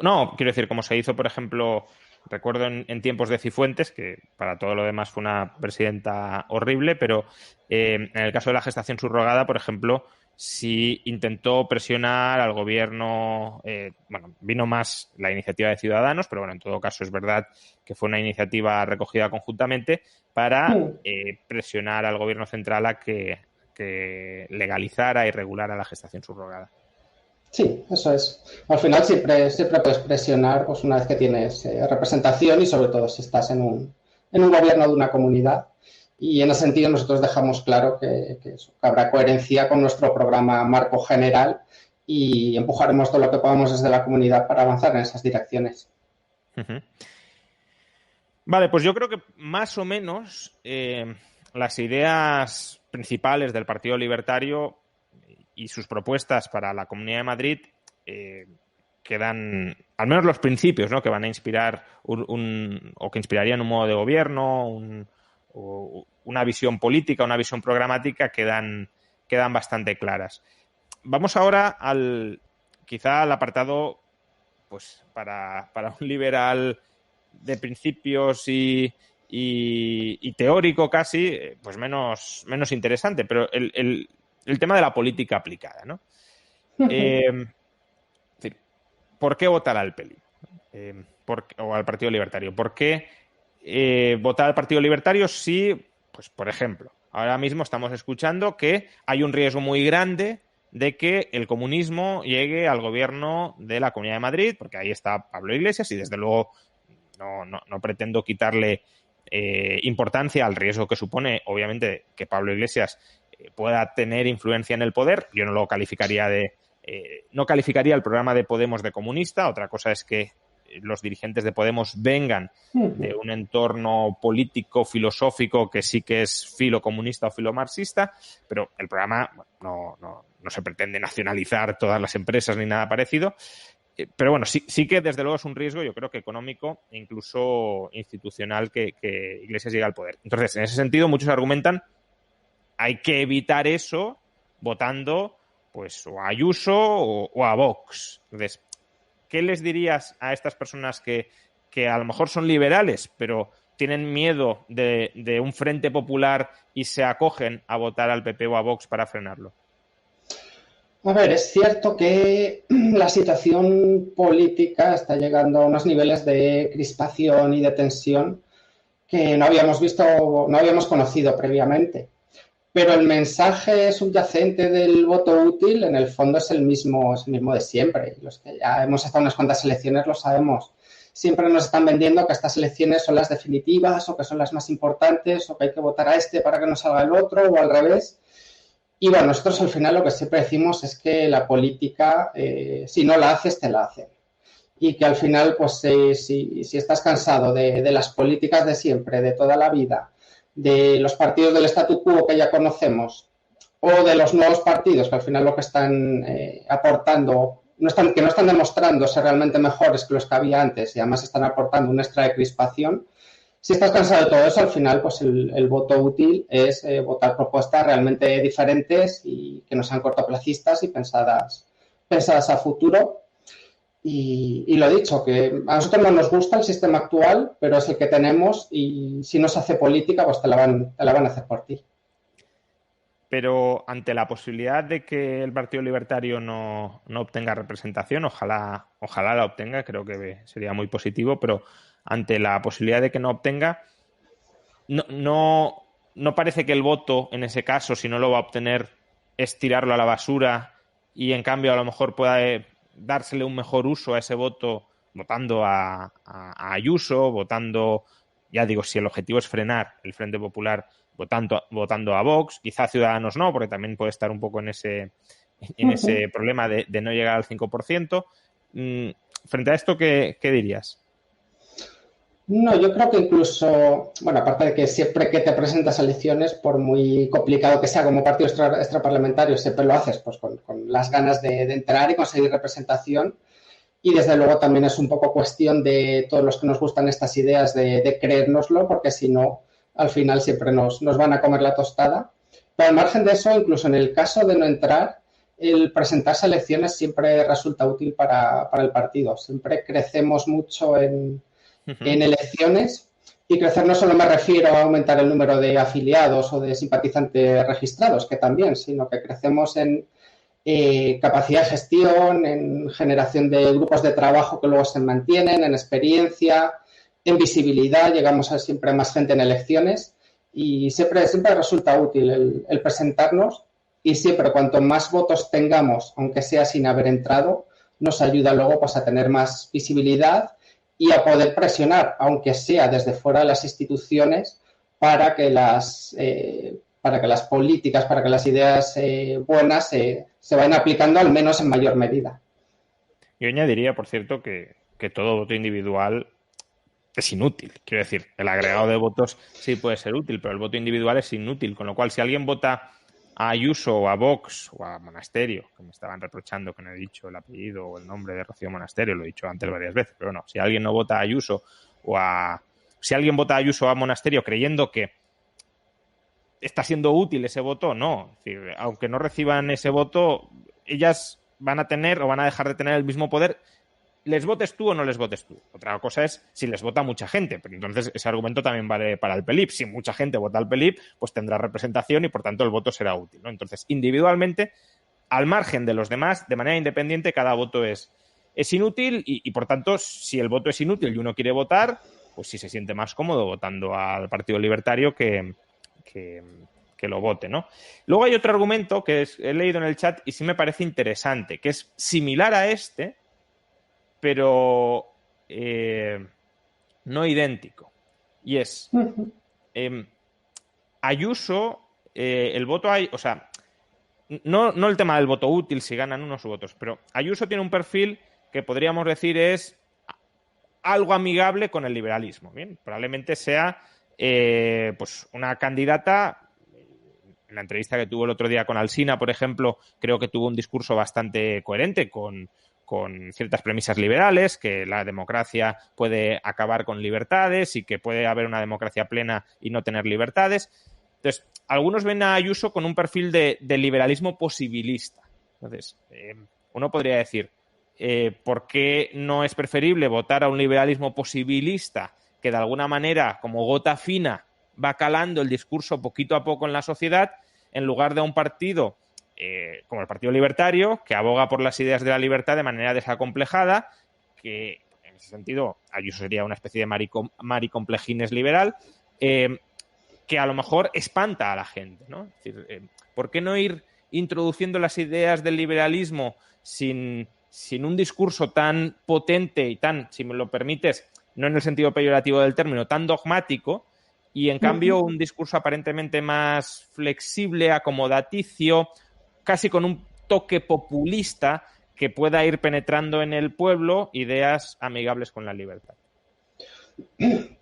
No, quiero decir, como se hizo, por ejemplo, recuerdo en tiempos de Cifuentes, que para todo lo demás fue una presidenta horrible, pero en el caso de la gestación subrogada, por ejemplo, sí intentó presionar al gobierno, bueno, vino más la iniciativa de Ciudadanos, pero bueno, en todo caso es verdad que fue una iniciativa recogida conjuntamente para presionar al gobierno central a que legalizara y regulara la gestación subrogada. Sí, eso es. Al final siempre puedes presionar pues, una vez que tienes representación y sobre todo si estás en un gobierno de una comunidad. Y en ese sentido nosotros dejamos claro que habrá coherencia con nuestro programa marco general y empujaremos todo lo que podamos desde la comunidad para avanzar en esas direcciones. Vale, pues yo creo que más o menos las ideas principales del Partido Libertario y sus propuestas para la Comunidad de Madrid quedan, al menos los principios, ¿no?, que van a inspirar o que inspirarían un modo de gobierno, una visión política, una visión programática, quedan bastante claras. Vamos ahora quizá al apartado, pues para un liberal de principios y teórico casi, pues menos interesante, pero el tema de la política aplicada, ¿no? ¿Por qué votar al PELI? O al Partido Libertario. ¿Por qué votar al Partido Libertario si, pues por ejemplo, ahora mismo estamos escuchando que hay un riesgo muy grande de que el comunismo llegue al gobierno de la Comunidad de Madrid, porque ahí está Pablo Iglesias y desde luego no pretendo quitarle importancia al riesgo que supone, obviamente, que Pablo Iglesias pueda tener influencia en el poder. Yo no lo calificaría no calificaría el programa de Podemos de comunista. Otra cosa es que los dirigentes de Podemos vengan de un entorno político, filosófico, que sí que es filocomunista o filomarxista, pero el programa no se pretende nacionalizar todas las empresas ni nada parecido. Pero bueno, sí que desde luego es un riesgo, yo creo que económico e incluso institucional que Iglesias llegue al poder. Entonces, en ese sentido, muchos argumentan hay que evitar eso votando pues o a Ayuso o a Vox. Entonces, ¿qué les dirías a estas personas que a lo mejor son liberales, pero tienen miedo de un frente popular y se acogen a votar al PP o a Vox para frenarlo? A ver, es cierto que la situación política está llegando a unos niveles de crispación y de tensión que no habíamos conocido previamente. Pero el mensaje subyacente del voto útil, en el fondo, es el mismo de siempre. Los que ya hemos estado en unas cuantas elecciones lo sabemos. Siempre nos están vendiendo que estas elecciones son las definitivas o que son las más importantes o que hay que votar a este para que no salga el otro o al revés. Y bueno, nosotros al final lo que siempre decimos es que la política, si no la haces, te la hacen. Y que al final, pues si estás cansado de las políticas de siempre, de toda la vida, de los partidos del statu quo que ya conocemos o de los nuevos partidos que al final lo que están aportando, que no están demostrando ser realmente mejores que los que había antes y además están aportando un extra de crispación, si estás cansado de todo eso, al final pues el voto útil es votar propuestas realmente diferentes y que no sean cortoplacistas y pensadas a futuro. Y lo dicho, que a nosotros no nos gusta el sistema actual, pero es el que tenemos y si no se hace política, pues te la van a hacer por ti. Pero ante la posibilidad de que el Partido Libertario no obtenga representación, ojalá la obtenga, creo que sería muy positivo, pero ante la posibilidad de que no obtenga, no parece que el voto, en ese caso, si no lo va a obtener, es tirarlo a la basura y en cambio a lo mejor pueda dársele un mejor uso a ese voto votando a Ayuso, votando, ya digo, si el objetivo es frenar el Frente Popular, votando a Vox, quizá Ciudadanos no, porque también puede estar un poco en ese problema de no llegar al 5%. Frente a esto, ¿qué dirías? No, yo creo que incluso, bueno, aparte de que siempre que te presentas a elecciones, por muy complicado que sea como partido extraparlamentario, siempre lo haces pues con las ganas de entrar y conseguir representación. Y desde luego también es un poco cuestión de todos los que nos gustan estas ideas de creérnoslo, porque si no, al final siempre nos van a comer la tostada. Pero al margen de eso, incluso en el caso de no entrar, el presentarse a elecciones siempre resulta útil para el partido. Siempre crecemos mucho en elecciones, y crecer no solo me refiero a aumentar el número de afiliados o de simpatizantes registrados, que también, sino que crecemos en capacidad de gestión, en generación de grupos de trabajo que luego se mantienen, en experiencia, en visibilidad, llegamos a siempre más gente en elecciones y siempre resulta útil el presentarnos, y siempre cuanto más votos tengamos, aunque sea sin haber entrado, nos ayuda luego pues a tener más visibilidad y a poder presionar, aunque sea desde fuera de las instituciones, para que las políticas, para que las ideas buenas se vayan aplicando al menos en mayor medida. Yo añadiría, por cierto, que todo voto individual es inútil. Quiero decir, el agregado de votos sí puede ser útil, pero el voto individual es inútil. Con lo cual, si alguien vota a Ayuso o a Vox o a Monasterio, que me estaban reprochando que no he dicho el apellido o el nombre de Rocío Monasterio, lo he dicho antes varias veces, pero no, si alguien no vota a Ayuso o a... Si alguien vota a Ayuso o a Monasterio creyendo que está siendo útil ese voto, no. Es decir, aunque no reciban ese voto, ellas van a tener o van a dejar de tener el mismo poder, les votes tú o no les votes tú. Otra cosa es si les vota mucha gente, pero entonces ese argumento también vale para el PELIP. Si mucha gente vota al PELIP, pues tendrá representación y por tanto el voto será útil, ¿no? Entonces, individualmente, al margen de los demás, de manera independiente, cada voto es inútil y por tanto, si el voto es inútil y uno quiere votar, pues si se siente más cómodo votando al Partido Libertario que lo vote, ¿no? Luego hay otro argumento que he leído en el chat y sí me parece interesante, que es similar a este, pero no idéntico. Y es Ayuso, el voto hay, o sea, no el tema del voto útil, si ganan unos u otros, pero Ayuso tiene un perfil que podríamos decir es algo amigable con el liberalismo. Bien, probablemente sea pues una candidata. En la entrevista que tuvo el otro día con Alsina, por ejemplo, creo que tuvo un discurso bastante coherente con ciertas premisas liberales, que la democracia puede acabar con libertades y que puede haber una democracia plena y no tener libertades. Entonces, algunos ven a Ayuso con un perfil de liberalismo posibilista. Entonces, uno podría decir, ¿por qué no es preferible votar a un liberalismo posibilista que de alguna manera, como gota fina, va calando el discurso poquito a poco en la sociedad, en lugar de un partido como el Partido Libertario, que aboga por las ideas de la libertad de manera desacomplejada, que en ese sentido Ayuso sería una especie de maricomplejines liberal, que a lo mejor espanta a la gente, ¿no? Es decir, ¿por qué no ir introduciendo las ideas del liberalismo sin un discurso tan potente y tan, si me lo permites, no en el sentido peyorativo del término, tan dogmático, y en cambio un discurso aparentemente más flexible, acomodaticio, casi con un toque populista que pueda ir penetrando en el pueblo ideas amigables con la libertad?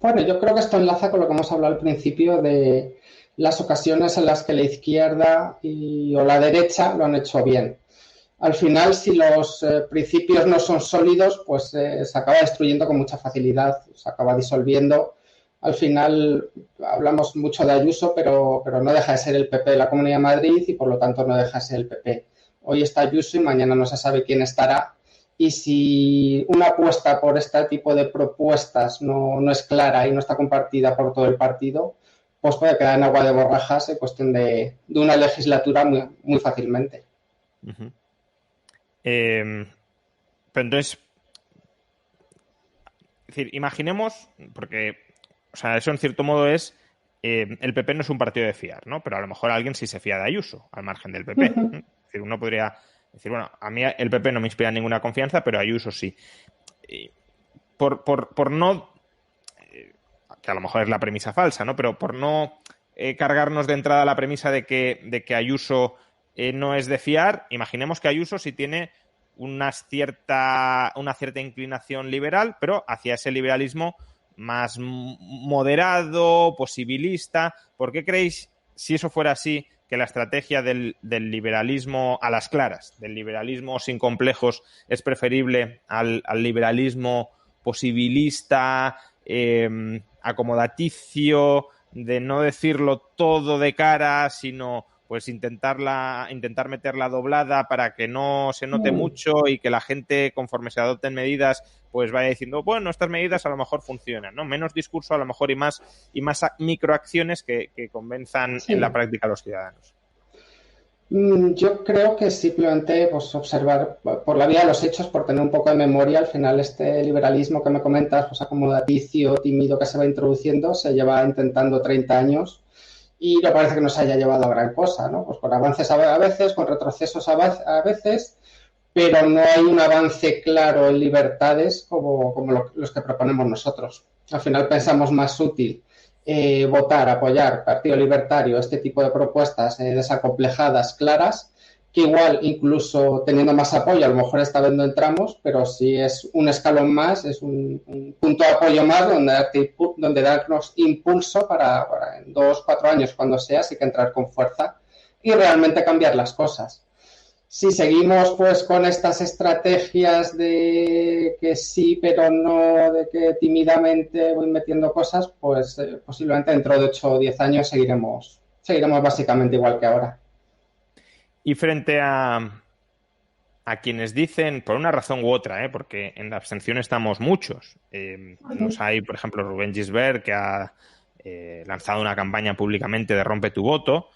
Bueno, yo creo que esto enlaza con lo que hemos hablado al principio de las ocasiones en las que la izquierda o la derecha lo han hecho bien. Al final, si los principios no son sólidos, pues se acaba destruyendo con mucha facilidad, se acaba disolviendo. Al final hablamos mucho de Ayuso, pero no deja de ser el PP de la Comunidad de Madrid y por lo tanto no deja de ser el PP. Hoy está Ayuso y mañana no se sabe quién estará. Y si una apuesta por este tipo de propuestas no es clara y no está compartida por todo el partido, pues puede quedar en agua de borrajas en cuestión de una legislatura muy, muy fácilmente. Uh-huh. Pero entonces, es decir, imaginemos, porque, o sea, eso en cierto modo es, el PP no es un partido de fiar, ¿no? Pero a lo mejor alguien sí se fía de Ayuso, al margen del PP. Uh-huh. Es decir, uno podría decir, bueno, a mí el PP no me inspira ninguna confianza, pero Ayuso sí. Por no, que a lo mejor es la premisa falsa, ¿no? Pero por no cargarnos de entrada la premisa de que Ayuso no es de fiar, imaginemos que Ayuso sí tiene una cierta inclinación liberal, pero hacia ese liberalismo más moderado, posibilista. ¿Por qué creéis, si eso fuera así, que la estrategia del liberalismo a las claras, del liberalismo sin complejos, es preferible al liberalismo posibilista, acomodaticio, de no decirlo todo de cara, sino pues intentar meter la doblada para que no se note mucho y que la gente, conforme se adopten medidas, pues vaya diciendo, bueno, estas medidas a lo mejor funcionan, ¿no? Menos discurso a lo mejor y más microacciones que convenzan en la práctica a los ciudadanos. Yo creo que simplemente pues, observar por la vía de los hechos, por tener un poco de memoria, al final este liberalismo que me comentas, pues acomodaticio, tímido que se va introduciendo, se lleva intentando 30 años y no parece que nos haya llevado a gran cosa, ¿no? Pues con avances a veces, con retrocesos a veces, pero no hay un avance claro en libertades como los que proponemos nosotros. Al final pensamos más útil votar, apoyar Partido Libertario, este tipo de propuestas desacomplejadas, claras, que igual incluso teniendo más apoyo, a lo mejor esta vez no entramos, pero sí es un escalón más, es un punto de apoyo más donde darnos impulso para en 2, 4 años, cuando sea, sí que entrar con fuerza y realmente cambiar las cosas. Si seguimos pues con estas estrategias de que sí pero no, de que tímidamente voy metiendo cosas, pues posiblemente dentro de 8 o 10 años seguiremos básicamente igual que ahora. Y frente a quienes dicen, por una razón u otra, porque en la abstención estamos muchos. Nos hay, por ejemplo, Rubén Gisbert, que ha lanzado una campaña públicamente de rompe tu voto.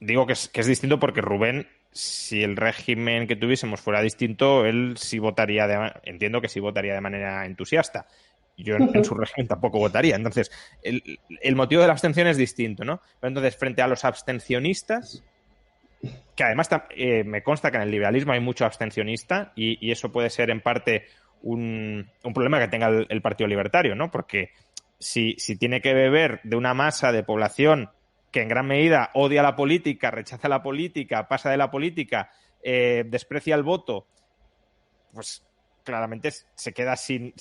Digo que es distinto porque Rubén, si el régimen que tuviésemos fuera distinto, él sí votaría, entiendo que sí votaría de manera entusiasta. Yo en su régimen tampoco votaría. Entonces, el motivo de la abstención es distinto, ¿no? Pero entonces, frente a los abstencionistas, que además me consta que en el liberalismo hay mucho abstencionista y eso puede ser en parte un problema que tenga el Partido Libertario, ¿no? Porque si tiene que beber de una masa de población que en gran medida odia la política, rechaza la política, pasa de la política, desprecia el voto, pues claramente se queda sin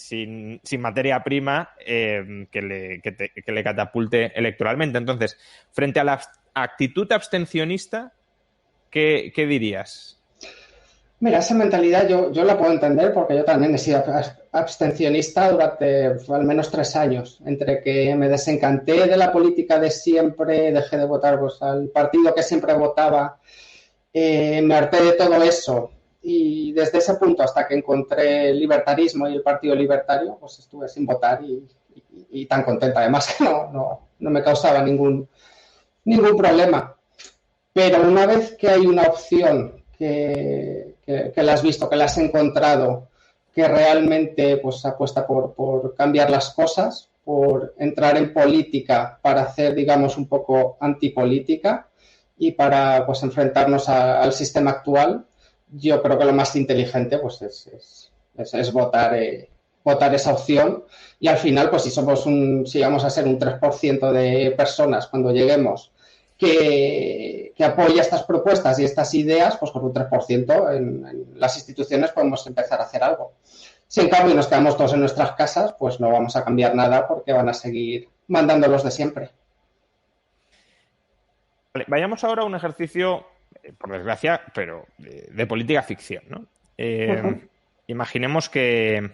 materia prima que le catapulte electoralmente. Entonces, frente a la actitud abstencionista, ¿qué dirías? Mira, esa mentalidad yo la puedo entender porque yo también he sido abstencionista durante al menos 3 años, entre que me desencanté de la política de siempre, dejé de votar pues, al partido que siempre votaba, me harté de todo eso y desde ese punto hasta que encontré el libertarismo y el Partido Libertario, pues estuve sin votar y tan contenta además que no me causaba ningún problema. Pero una vez que hay una opción que la has visto, que la has encontrado, que realmente pues apuesta por cambiar las cosas, por entrar en política para hacer, digamos, un poco antipolítica y para pues enfrentarnos al sistema actual, yo creo que lo más inteligente pues es votar esa opción y al final pues si vamos a ser un 3% de personas cuando lleguemos que apoya estas propuestas y estas ideas, pues con un 3% en las instituciones podemos empezar a hacer algo. Si en cambio nos quedamos todos en nuestras casas, pues no vamos a cambiar nada porque van a seguir mandando los de siempre. Vale, vayamos ahora a un ejercicio, por desgracia, pero de política ficción, ¿no? Imaginemos que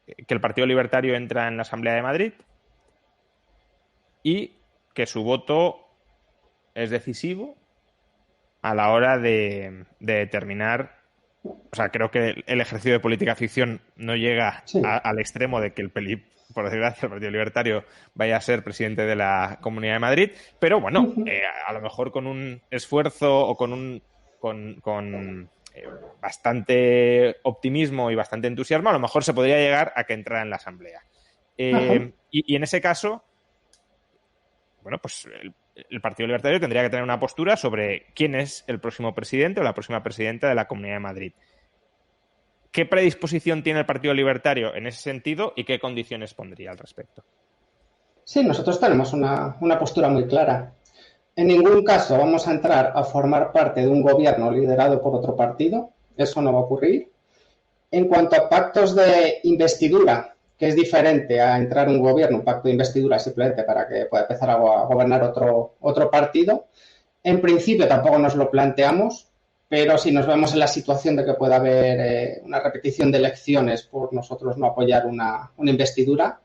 el Partido Libertario entra en la Asamblea de Madrid y que su voto es decisivo a la hora de determinar. O sea, creo que el ejercicio de política ficción no llega al extremo de que por desgracia, el Partido Libertario vaya a ser presidente de la Comunidad de Madrid, pero bueno, a lo mejor con un esfuerzo o con bastante optimismo y bastante entusiasmo, a lo mejor se podría llegar a que entrara en la Asamblea. Y en ese caso, bueno, pues el Partido Libertario tendría que tener una postura sobre quién es el próximo presidente o la próxima presidenta de la Comunidad de Madrid. ¿Qué predisposición tiene el Partido Libertario en ese sentido y qué condiciones pondría al respecto? Sí, nosotros tenemos una postura muy clara. En ningún caso vamos a entrar a formar parte de un gobierno liderado por otro partido. Eso no va a ocurrir. En cuanto a pactos de investidura, que es diferente a entrar un gobierno, un pacto de investidura simplemente para que pueda empezar a gobernar otro partido, en principio tampoco nos lo planteamos, pero si nos vemos en la situación de que pueda haber una repetición de elecciones por nosotros no apoyar una investidura,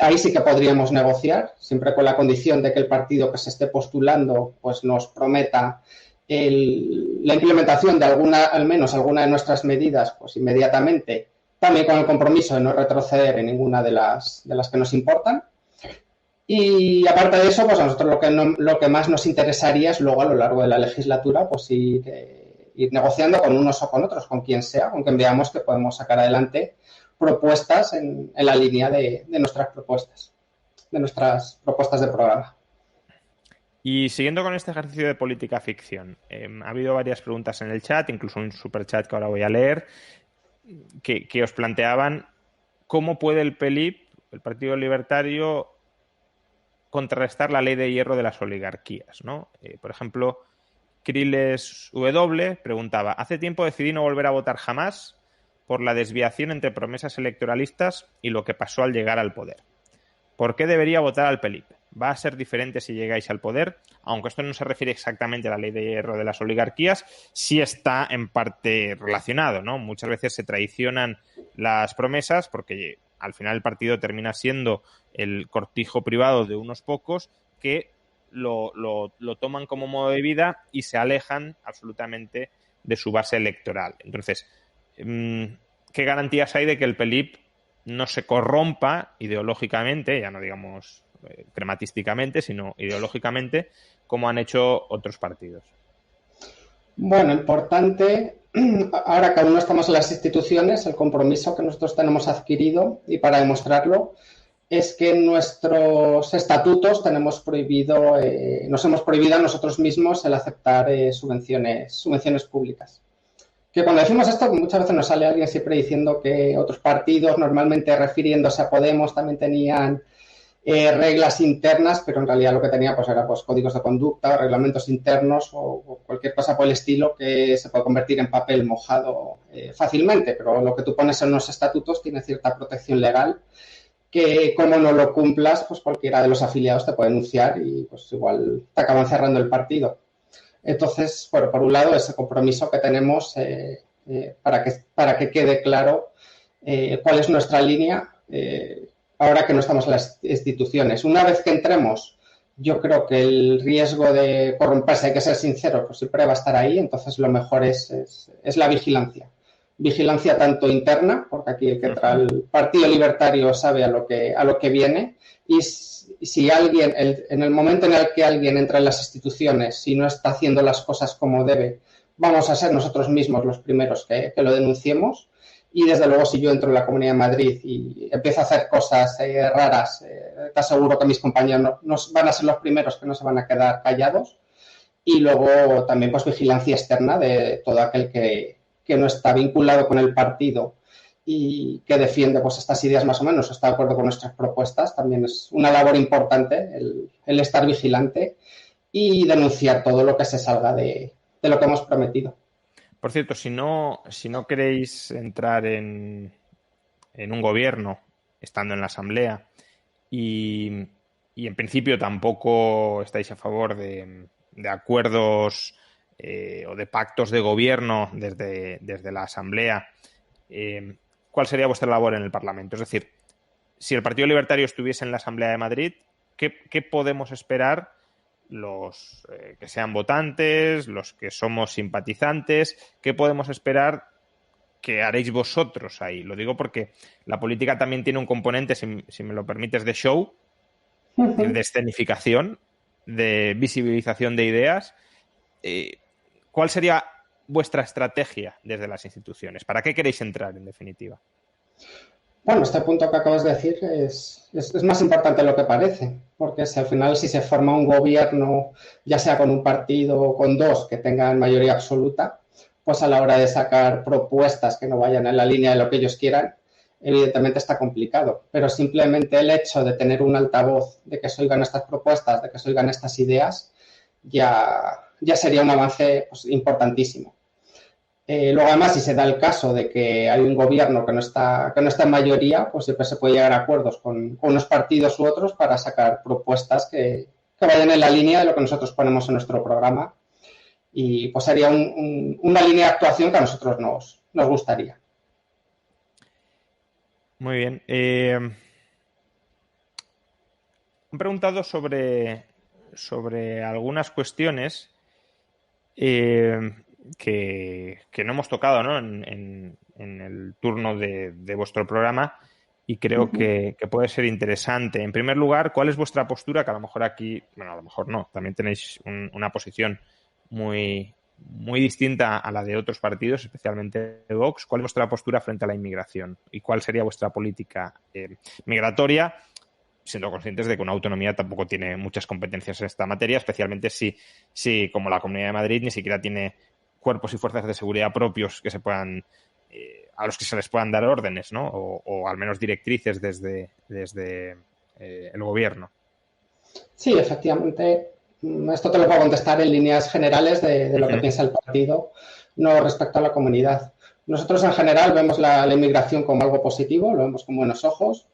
ahí sí que podríamos negociar, siempre con la condición de que el partido que se esté postulando pues nos prometa la implementación de al menos alguna de nuestras medidas pues inmediatamente, también con el compromiso de no retroceder en ninguna de las que nos importan. Y aparte de eso, pues a nosotros lo que más nos interesaría es luego a lo largo de la legislatura pues ir negociando con unos o con otros, con quien sea, con quien veamos que podemos sacar adelante propuestas en la línea de nuestras propuestas de programa. Y siguiendo con este ejercicio de política ficción, ha habido varias preguntas en el chat, incluso un superchat que ahora voy a leer, que os planteaban cómo puede el PELIP, el Partido Libertario, contrarrestar la ley de hierro de las oligarquías, ¿no? Por ejemplo, Kriles W preguntaba: hace tiempo decidí no volver a votar jamás por la desviación entre promesas electoralistas y lo que pasó al llegar al poder. ¿Por qué debería votar al PELIP? ¿Va a ser diferente si llegáis al poder? Aunque esto no se refiere exactamente a la ley de hierro de las oligarquías, sí está en parte relacionado, ¿no? Muchas veces se traicionan las promesas porque al final el partido termina siendo el cortijo privado de unos pocos que lo toman como modo de vida y se alejan absolutamente de su base electoral. Entonces, ¿qué garantías hay de que el PELIP no se corrompa ideológicamente, ya no digamos crematísticamente, sino ideológicamente, como han hecho otros partidos? Bueno, importante, ahora que aún no estamos en las instituciones, el compromiso que nosotros tenemos adquirido, y para demostrarlo, es que en nuestros estatutos nos hemos prohibido a nosotros mismos el aceptar subvenciones públicas. Que cuando decimos esto, muchas veces nos sale alguien siempre diciendo que otros partidos, normalmente refiriéndose a Podemos, también tenían reglas internas, pero en realidad lo que tenía pues era pues códigos de conducta, reglamentos internos o cualquier cosa por el estilo que se puede convertir en papel mojado fácilmente, pero lo que tú pones en los estatutos tiene cierta protección legal que como no lo cumplas, pues cualquiera de los afiliados te puede denunciar y pues igual te acaban cerrando el partido. Entonces, bueno, por un lado, ese compromiso que tenemos para que quede claro cuál es nuestra línea ahora que no estamos en las instituciones. Una vez que entremos, yo creo que el riesgo de corromperse, hay que ser sincero, pues siempre va a estar ahí, entonces lo mejor es la vigilancia. Vigilancia tanto interna, porque aquí el que entra al Partido Libertario sabe a lo que viene, y si alguien, en el momento en el que alguien entra en las instituciones, si no está haciendo las cosas como debe, vamos a ser nosotros mismos los primeros que lo denunciemos. Y desde luego, si yo entro en la Comunidad de Madrid y empiezo a hacer cosas raras, te aseguro que mis compañeros no van a ser los primeros que no se van a quedar callados. Y luego también pues vigilancia externa de todo aquel que no está vinculado con el partido y que defiende pues estas ideas más o menos, está de acuerdo con nuestras propuestas. También es una labor importante el estar vigilante y denunciar todo lo que se salga de lo que hemos prometido. Por cierto, si no queréis entrar en un gobierno estando en la Asamblea y en principio tampoco estáis a favor de acuerdos o de pactos de gobierno desde la Asamblea, ¿cuál sería vuestra labor en el Parlamento? Es decir, si el Partido Libertario estuviese en la Asamblea de Madrid, ¿qué podemos esperar los que sean votantes, los que somos simpatizantes? ¿Qué podemos esperar que haréis vosotros ahí? Lo digo porque la política también tiene un componente, si me lo permites, de show, de escenificación, de visibilización de ideas. ¿Cuál sería vuestra estrategia desde las instituciones? ¿Para qué queréis entrar, en definitiva? Bueno, este punto que acabas de decir es más importante de lo que parece, porque si al final si se forma un gobierno, ya sea con un partido o con dos que tengan mayoría absoluta, pues a la hora de sacar propuestas que no vayan en la línea de lo que ellos quieran, evidentemente está complicado. Pero simplemente el hecho de tener un altavoz, de que se oigan estas propuestas, de que se oigan estas ideas, ya sería un avance pues, importantísimo. Luego, además, si se da el caso de que hay un gobierno que no está en mayoría, pues siempre se puede llegar a acuerdos con unos partidos u otros para sacar propuestas que vayan en la línea de lo que nosotros ponemos en nuestro programa. Y pues sería una línea de actuación que a nosotros nos gustaría. Muy bien. Han preguntado sobre algunas cuestiones que no hemos tocado, ¿no? en el turno de vuestro programa, y creo que puede ser interesante. En primer lugar, ¿cuál es vuestra postura? Que a lo mejor aquí, bueno, a lo mejor no, también tenéis una posición muy, muy distinta a la de otros partidos, especialmente de Vox. ¿Cuál es vuestra postura frente a la inmigración? ¿Y cuál sería vuestra política migratoria? Siendo conscientes de que una autonomía tampoco tiene muchas competencias en esta materia, especialmente si como la Comunidad de Madrid, ni siquiera tiene cuerpos y fuerzas de seguridad propios que se puedan a los que se les puedan dar órdenes, ¿no? O al menos directrices desde el gobierno. Sí, efectivamente. Esto te lo puedo contestar en líneas generales de lo que piensa el partido, no respecto a la comunidad. Nosotros en general vemos la inmigración como algo positivo, lo vemos con buenos ojos.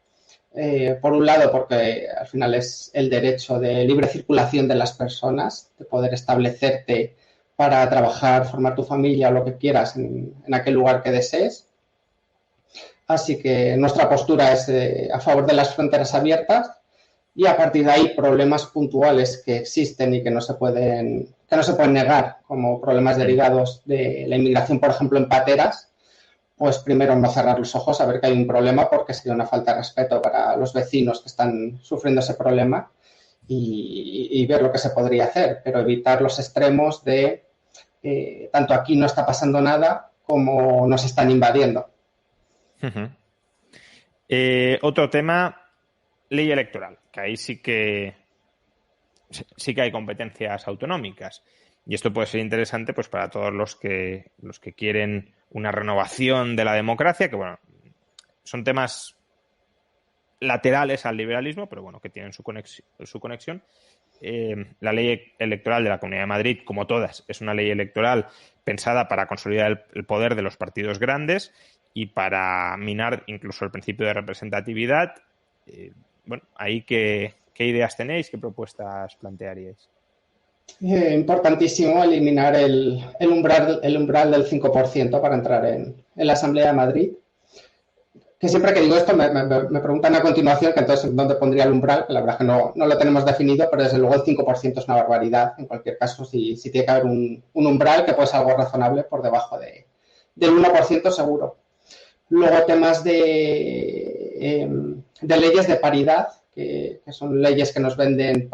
Por un lado, porque al final es el derecho de libre circulación de las personas, de poder establecerte para trabajar, formar tu familia o lo que quieras en aquel lugar que desees. Así que nuestra postura es a favor de las fronteras abiertas, y a partir de ahí problemas puntuales que existen y que no se pueden negar, como problemas derivados de la inmigración, por ejemplo, en pateras, pues primero no cerrar los ojos, a ver que hay un problema, porque sería una falta de respeto para los vecinos que están sufriendo ese problema, y ver lo que se podría hacer, pero evitar los extremos de tanto aquí no está pasando nada como nos están invadiendo. Otro tema, ley electoral, que ahí sí que hay competencias autonómicas. Y esto puede ser interesante pues para todos los que quieren una renovación de la democracia, que bueno, son temas laterales al liberalismo, pero bueno, que tienen su conexión. La ley electoral de la Comunidad de Madrid, como todas, es una ley electoral pensada para consolidar el poder de los partidos grandes y para minar incluso el principio de representatividad. Bueno, ahí ¿qué ideas tenéis? ¿Qué propuestas plantearíais? Importantísimo eliminar el umbral del 5% para entrar en la Asamblea de Madrid. Que siempre que digo esto me preguntan a continuación que entonces dónde pondría el umbral, que la verdad que no lo tenemos definido, pero desde luego el 5% es una barbaridad. En cualquier caso, si tiene que haber un umbral que puede ser algo razonable por debajo del 1% seguro. Luego temas de leyes de paridad, que son leyes que nos venden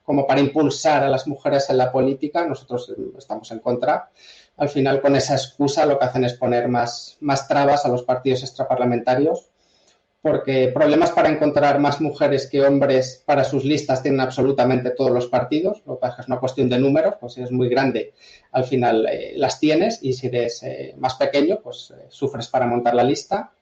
como para impulsar a las mujeres en la política. Nosotros estamos en contra. Al final, con esa excusa, lo que hacen es poner más trabas a los partidos extraparlamentarios, porque problemas para encontrar más mujeres que hombres para sus listas tienen absolutamente todos los partidos. Lo que pasa es que es una cuestión de números, pues si eres muy grande, al final las tienes, y si eres más pequeño, pues sufres para montar la lista.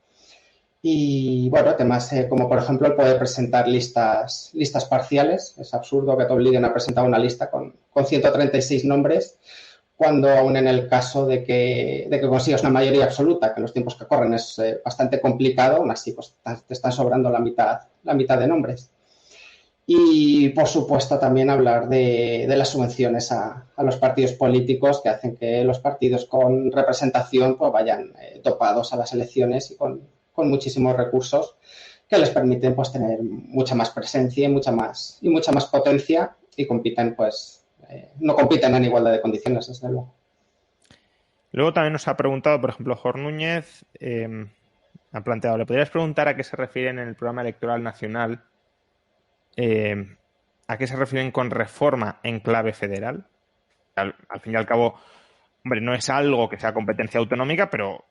Y bueno, temas como por ejemplo el poder presentar listas parciales. Es absurdo que te obliguen a presentar una lista con 136 nombres, cuando aún en el caso de que consigas una mayoría absoluta, que en los tiempos que corren es bastante complicado, aún así pues, te están sobrando la mitad de nombres. Y, por supuesto, también hablar de las subvenciones a los partidos políticos, que hacen que los partidos con representación pues, vayan topados a las elecciones y con muchísimos recursos que les permiten pues, tener mucha más presencia y mucha más potencia, y compiten pues no compiten en igualdad de condiciones, desde luego. Luego también nos ha preguntado, por ejemplo, Jorge Núñez, ha planteado, ¿le podrías preguntar a qué se refieren en el programa electoral nacional? ¿A qué se refieren con reforma en clave federal? Al fin y al cabo, hombre, no es algo que sea competencia autonómica, pero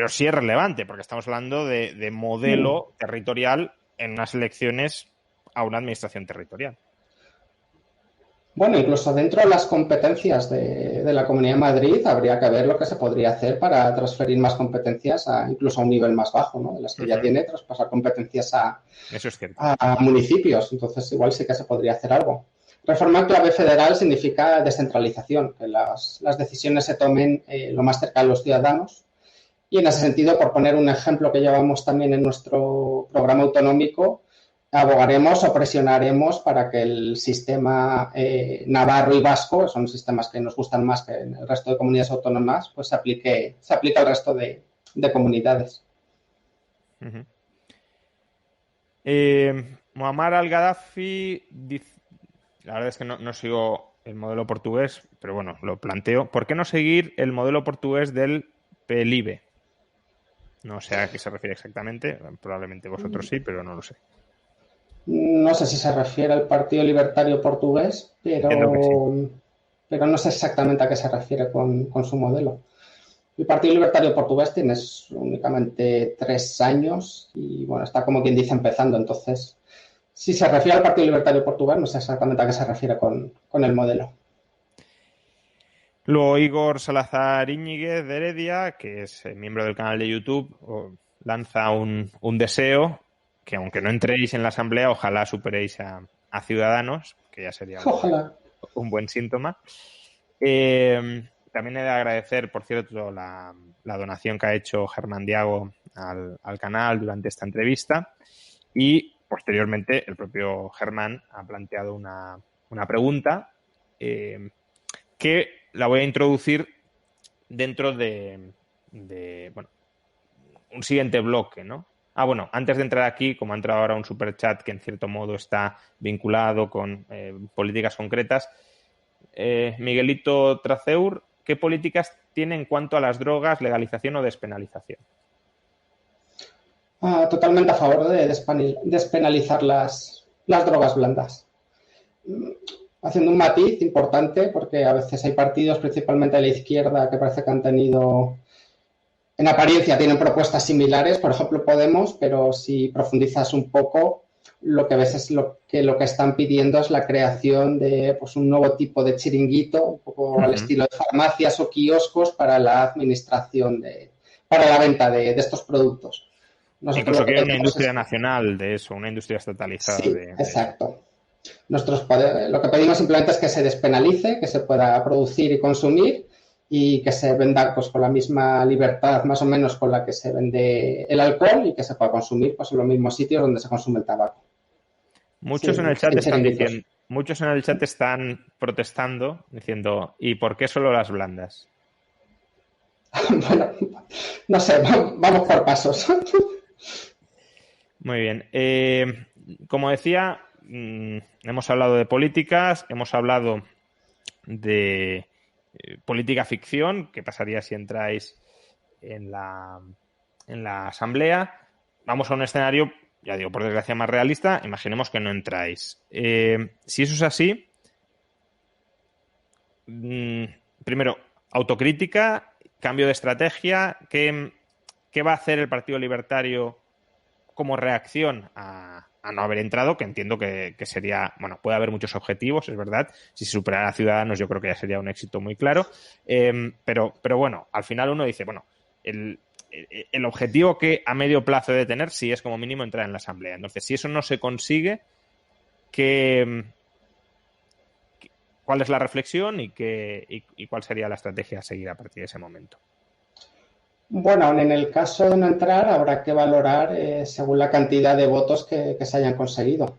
sí es relevante, porque estamos hablando de modelo territorial en unas elecciones a una administración territorial. Bueno, incluso dentro de las competencias de la Comunidad de Madrid habría que ver lo que se podría hacer para transferir más competencias incluso a un nivel más bajo, ¿no? De las que ya tiene, traspasar competencias Eso es cierto. a municipios. Entonces, igual sí que se podría hacer algo. Reforma en clave federal significa descentralización, que las decisiones se tomen lo más cerca de los ciudadanos. Y en ese sentido, por poner un ejemplo que llevamos también en nuestro programa autonómico, abogaremos o presionaremos para que el sistema navarro y vasco, son sistemas que nos gustan más que en el resto de comunidades autónomas, pues se aplique al resto de comunidades. Uh-huh. Muammar al-Gaddafi dice, la verdad es que no sigo el modelo portugués, pero bueno, lo planteo. ¿Por qué no seguir el modelo portugués del PLIBE? No sé a qué se refiere exactamente, probablemente vosotros sí, pero no lo sé. No sé si se refiere al Partido Libertario Portugués, pero no sé exactamente a qué se refiere con su modelo. El Partido Libertario Portugués tiene únicamente 3 años y, bueno, está como quien dice empezando. Entonces, si se refiere al Partido Libertario Portugués, no sé exactamente a qué se refiere con el modelo. Luego Igor Salazar Íñiguez de Heredia, que es miembro del canal de YouTube, lanza un deseo que, aunque no entréis en la asamblea, ojalá superéis a Ciudadanos, que ya sería un buen síntoma. También he de agradecer, por cierto, la donación que ha hecho Germán Diago al canal durante esta entrevista, y posteriormente el propio Germán ha planteado una pregunta que la voy a introducir dentro de bueno, un siguiente bloque, ¿no? Bueno, antes de entrar aquí, como ha entrado ahora un superchat que en cierto modo está vinculado con políticas concretas, Miguelito Traceur, ¿qué políticas tiene en cuanto a las drogas, legalización o despenalización? Totalmente a favor de despenalizar las drogas blandas. Haciendo un matiz importante, porque a veces hay partidos, principalmente de la izquierda, que parece que han tenido, en apariencia, tienen propuestas similares, por ejemplo Podemos, pero si profundizas un poco, lo que ves es lo que están pidiendo es la creación de pues, un nuevo tipo de chiringuito, un poco al estilo de farmacias o kioscos para la administración, para la venta de estos productos. Incluso que hay una industria nacional de eso, una industria estatalizada. Sí, exacto. Lo que pedimos simplemente es que se despenalice, que se pueda producir y consumir y que se venda pues, con la misma libertad más o menos con la que se vende el alcohol y que se pueda consumir pues, en los mismos sitios donde se consume el tabaco. Muchos en el chat están diciendo, muchos en el chat están protestando diciendo, ¿y por qué solo las blandas? Bueno, no sé, vamos por pasos. Muy bien. Como decía, hemos hablado de políticas, hemos hablado de política ficción, ¿qué pasaría si entráis en la asamblea? Vamos a un escenario, ya digo, por desgracia más realista, imaginemos que no entráis. Si eso es así, primero, autocrítica, cambio de estrategia, ¿qué va a hacer el Partido Libertario como reacción a no haber entrado? Que entiendo que sería, bueno, puede haber muchos objetivos, es verdad. Si se superara a Ciudadanos, yo creo que ya sería un éxito muy claro. Pero bueno, al final uno dice, bueno, el objetivo que a medio plazo debe tener sí es como mínimo entrar en la asamblea. Entonces, si eso no se consigue, ¿cuál es la reflexión y cuál sería la estrategia a seguir a partir de ese momento? Bueno, en el caso de no entrar, habrá que valorar según la cantidad de votos que se hayan conseguido.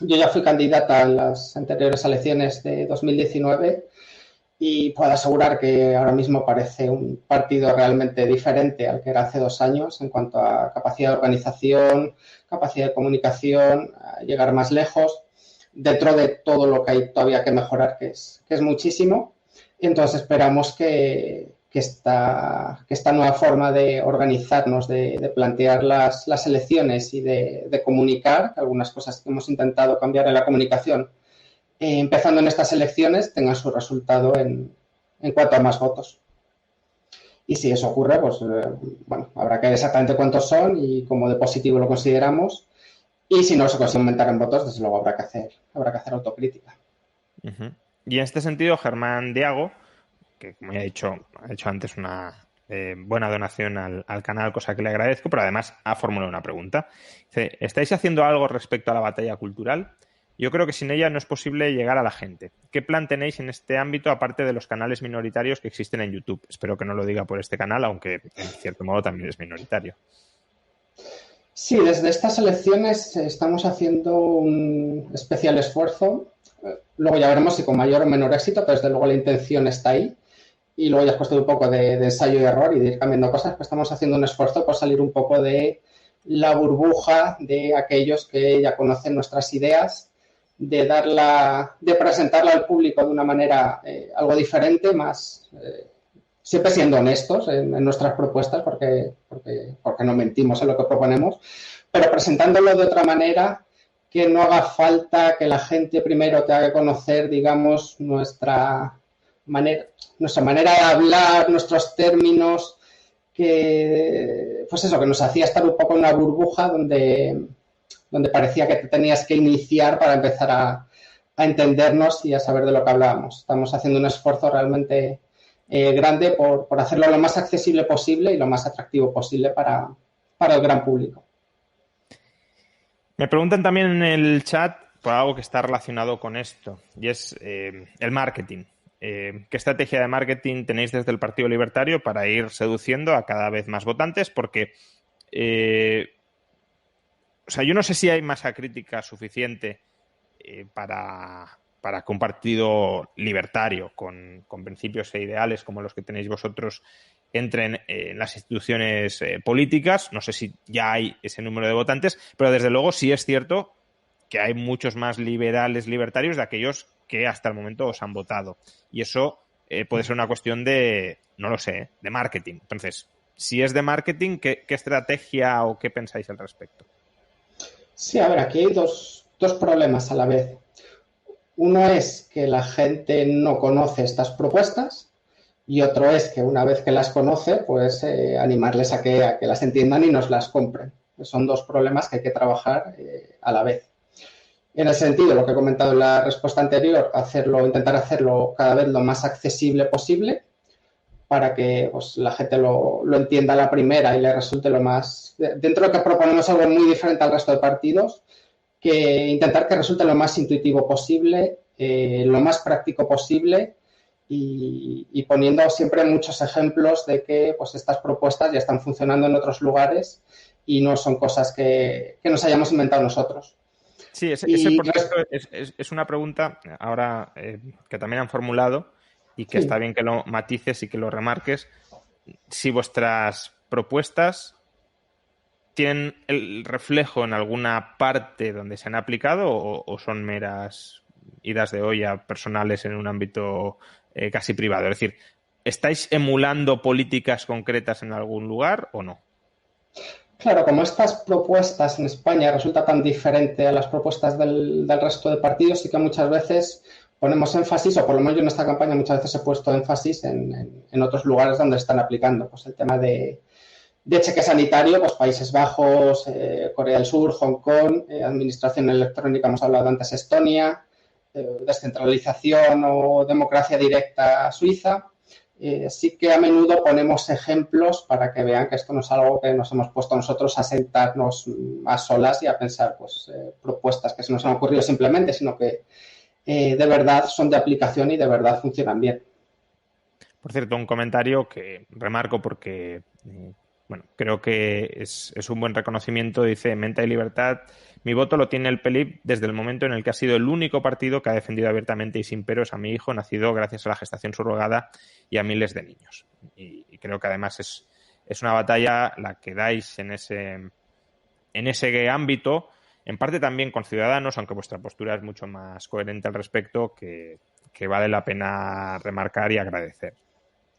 Yo ya fui candidata en las anteriores elecciones de 2019 y puedo asegurar que ahora mismo parece un partido realmente diferente al que era hace 2 años en cuanto a capacidad de organización, capacidad de comunicación, llegar más lejos, dentro de todo lo que hay todavía que mejorar, que es muchísimo. Y entonces esperamos que esta nueva forma de organizarnos, de plantear las elecciones y de comunicar, algunas cosas que hemos intentado cambiar en la comunicación, empezando en estas elecciones, tengan su resultado en cuanto a más votos. Y si eso ocurre, pues bueno, habrá que ver exactamente cuántos son y cómo de positivo lo consideramos. Y si no se consigue aumentar en votos, desde luego habrá que hacer autocrítica. Uh-huh. Y en este sentido, Germán Diago, que como ya he dicho, ha hecho antes una buena donación al canal, cosa que le agradezco, pero además ha formulado una pregunta. Dice, ¿estáis haciendo algo respecto a la batalla cultural? Yo creo que sin ella no es posible llegar a la gente. ¿Qué plan tenéis en este ámbito, aparte de los canales minoritarios que existen en YouTube? Espero que no lo diga por este canal, aunque en cierto modo también es minoritario. Sí, desde estas elecciones estamos haciendo un especial esfuerzo. Luego ya veremos si con mayor o menor éxito, pero desde luego la intención está ahí. Y luego ya has puesto un poco de ensayo y error y de ir cambiando cosas, pues estamos haciendo un esfuerzo por salir un poco de la burbuja de aquellos que ya conocen nuestras ideas, de presentarla al público de una manera algo diferente, más siempre siendo honestos en nuestras propuestas, porque no mentimos en lo que proponemos, pero presentándolo de otra manera que no haga falta que la gente primero tenga que conocer, digamos, nuestra manera de hablar, nuestros términos, que, pues eso, que nos hacía estar un poco en una burbuja donde parecía que te tenías que iniciar para empezar a entendernos y a saber de lo que hablábamos. Estamos haciendo un esfuerzo realmente grande por hacerlo lo más accesible posible y lo más atractivo posible para el gran público. Me preguntan también en el chat por algo que está relacionado con esto, y es el marketing. ¿Qué estrategia de marketing tenéis desde el Partido Libertario para ir seduciendo a cada vez más votantes? Porque, yo no sé si hay masa crítica suficiente para que un partido libertario con principios e ideales como los que tenéis vosotros entren en las instituciones políticas. No sé si ya hay ese número de votantes, pero desde luego sí es cierto que hay muchos más libertarios de aquellos que hasta el momento os han votado. Y eso puede ser una cuestión de, no lo sé, de marketing. Entonces, si es de marketing, ¿qué estrategia o qué pensáis al respecto? Sí, a ver, aquí hay dos problemas a la vez. Uno es que la gente no conoce estas propuestas y otro es que una vez que las conoce, pues animarles a que las entiendan y nos las compren. Son dos problemas que hay que trabajar a la vez. En ese sentido, lo que he comentado en la respuesta anterior, intentar hacerlo cada vez lo más accesible posible para que pues, la gente lo entienda a la primera y le resulte lo más... Dentro de lo que proponemos algo muy diferente al resto de partidos, que intentar que resulte lo más intuitivo posible, lo más práctico posible y poniendo siempre muchos ejemplos de que pues, estas propuestas ya están funcionando en otros lugares y no son cosas que nos hayamos inventado nosotros. Sí, ese por cierto, es una pregunta ahora que también han formulado y que está bien que lo matices y que lo remarques. Si vuestras propuestas tienen el reflejo en alguna parte donde se han aplicado o son meras idas de olla personales en un ámbito casi privado. Es decir, ¿estáis emulando políticas concretas en algún lugar o no? Claro, como estas propuestas en España resultan tan diferentes a las propuestas del resto de partidos, sí que muchas veces ponemos énfasis, o por lo menos yo en esta campaña muchas veces he puesto énfasis en otros lugares donde están aplicando. Pues el tema de cheque sanitario, pues Países Bajos, Corea del Sur, Hong Kong, administración electrónica, hemos hablado antes, Estonia, descentralización o democracia directa, Suiza. Sí que a menudo ponemos ejemplos para que vean que esto no es algo que nos hemos puesto nosotros a sentarnos a solas y a pensar propuestas que se nos han ocurrido simplemente, sino que de verdad son de aplicación y de verdad funcionan bien. Por cierto, un comentario que remarco porque creo que es un buen reconocimiento. Dice, Menta y Libertad, mi voto lo tiene el PELIP desde el momento en el que ha sido el único partido que ha defendido abiertamente y sin peros a mi hijo, nacido gracias a la gestación subrogada y a miles de niños. Y creo que además es una batalla la que dais en ese ámbito, en parte también con Ciudadanos, aunque vuestra postura es mucho más coherente al respecto, que vale la pena remarcar y agradecer.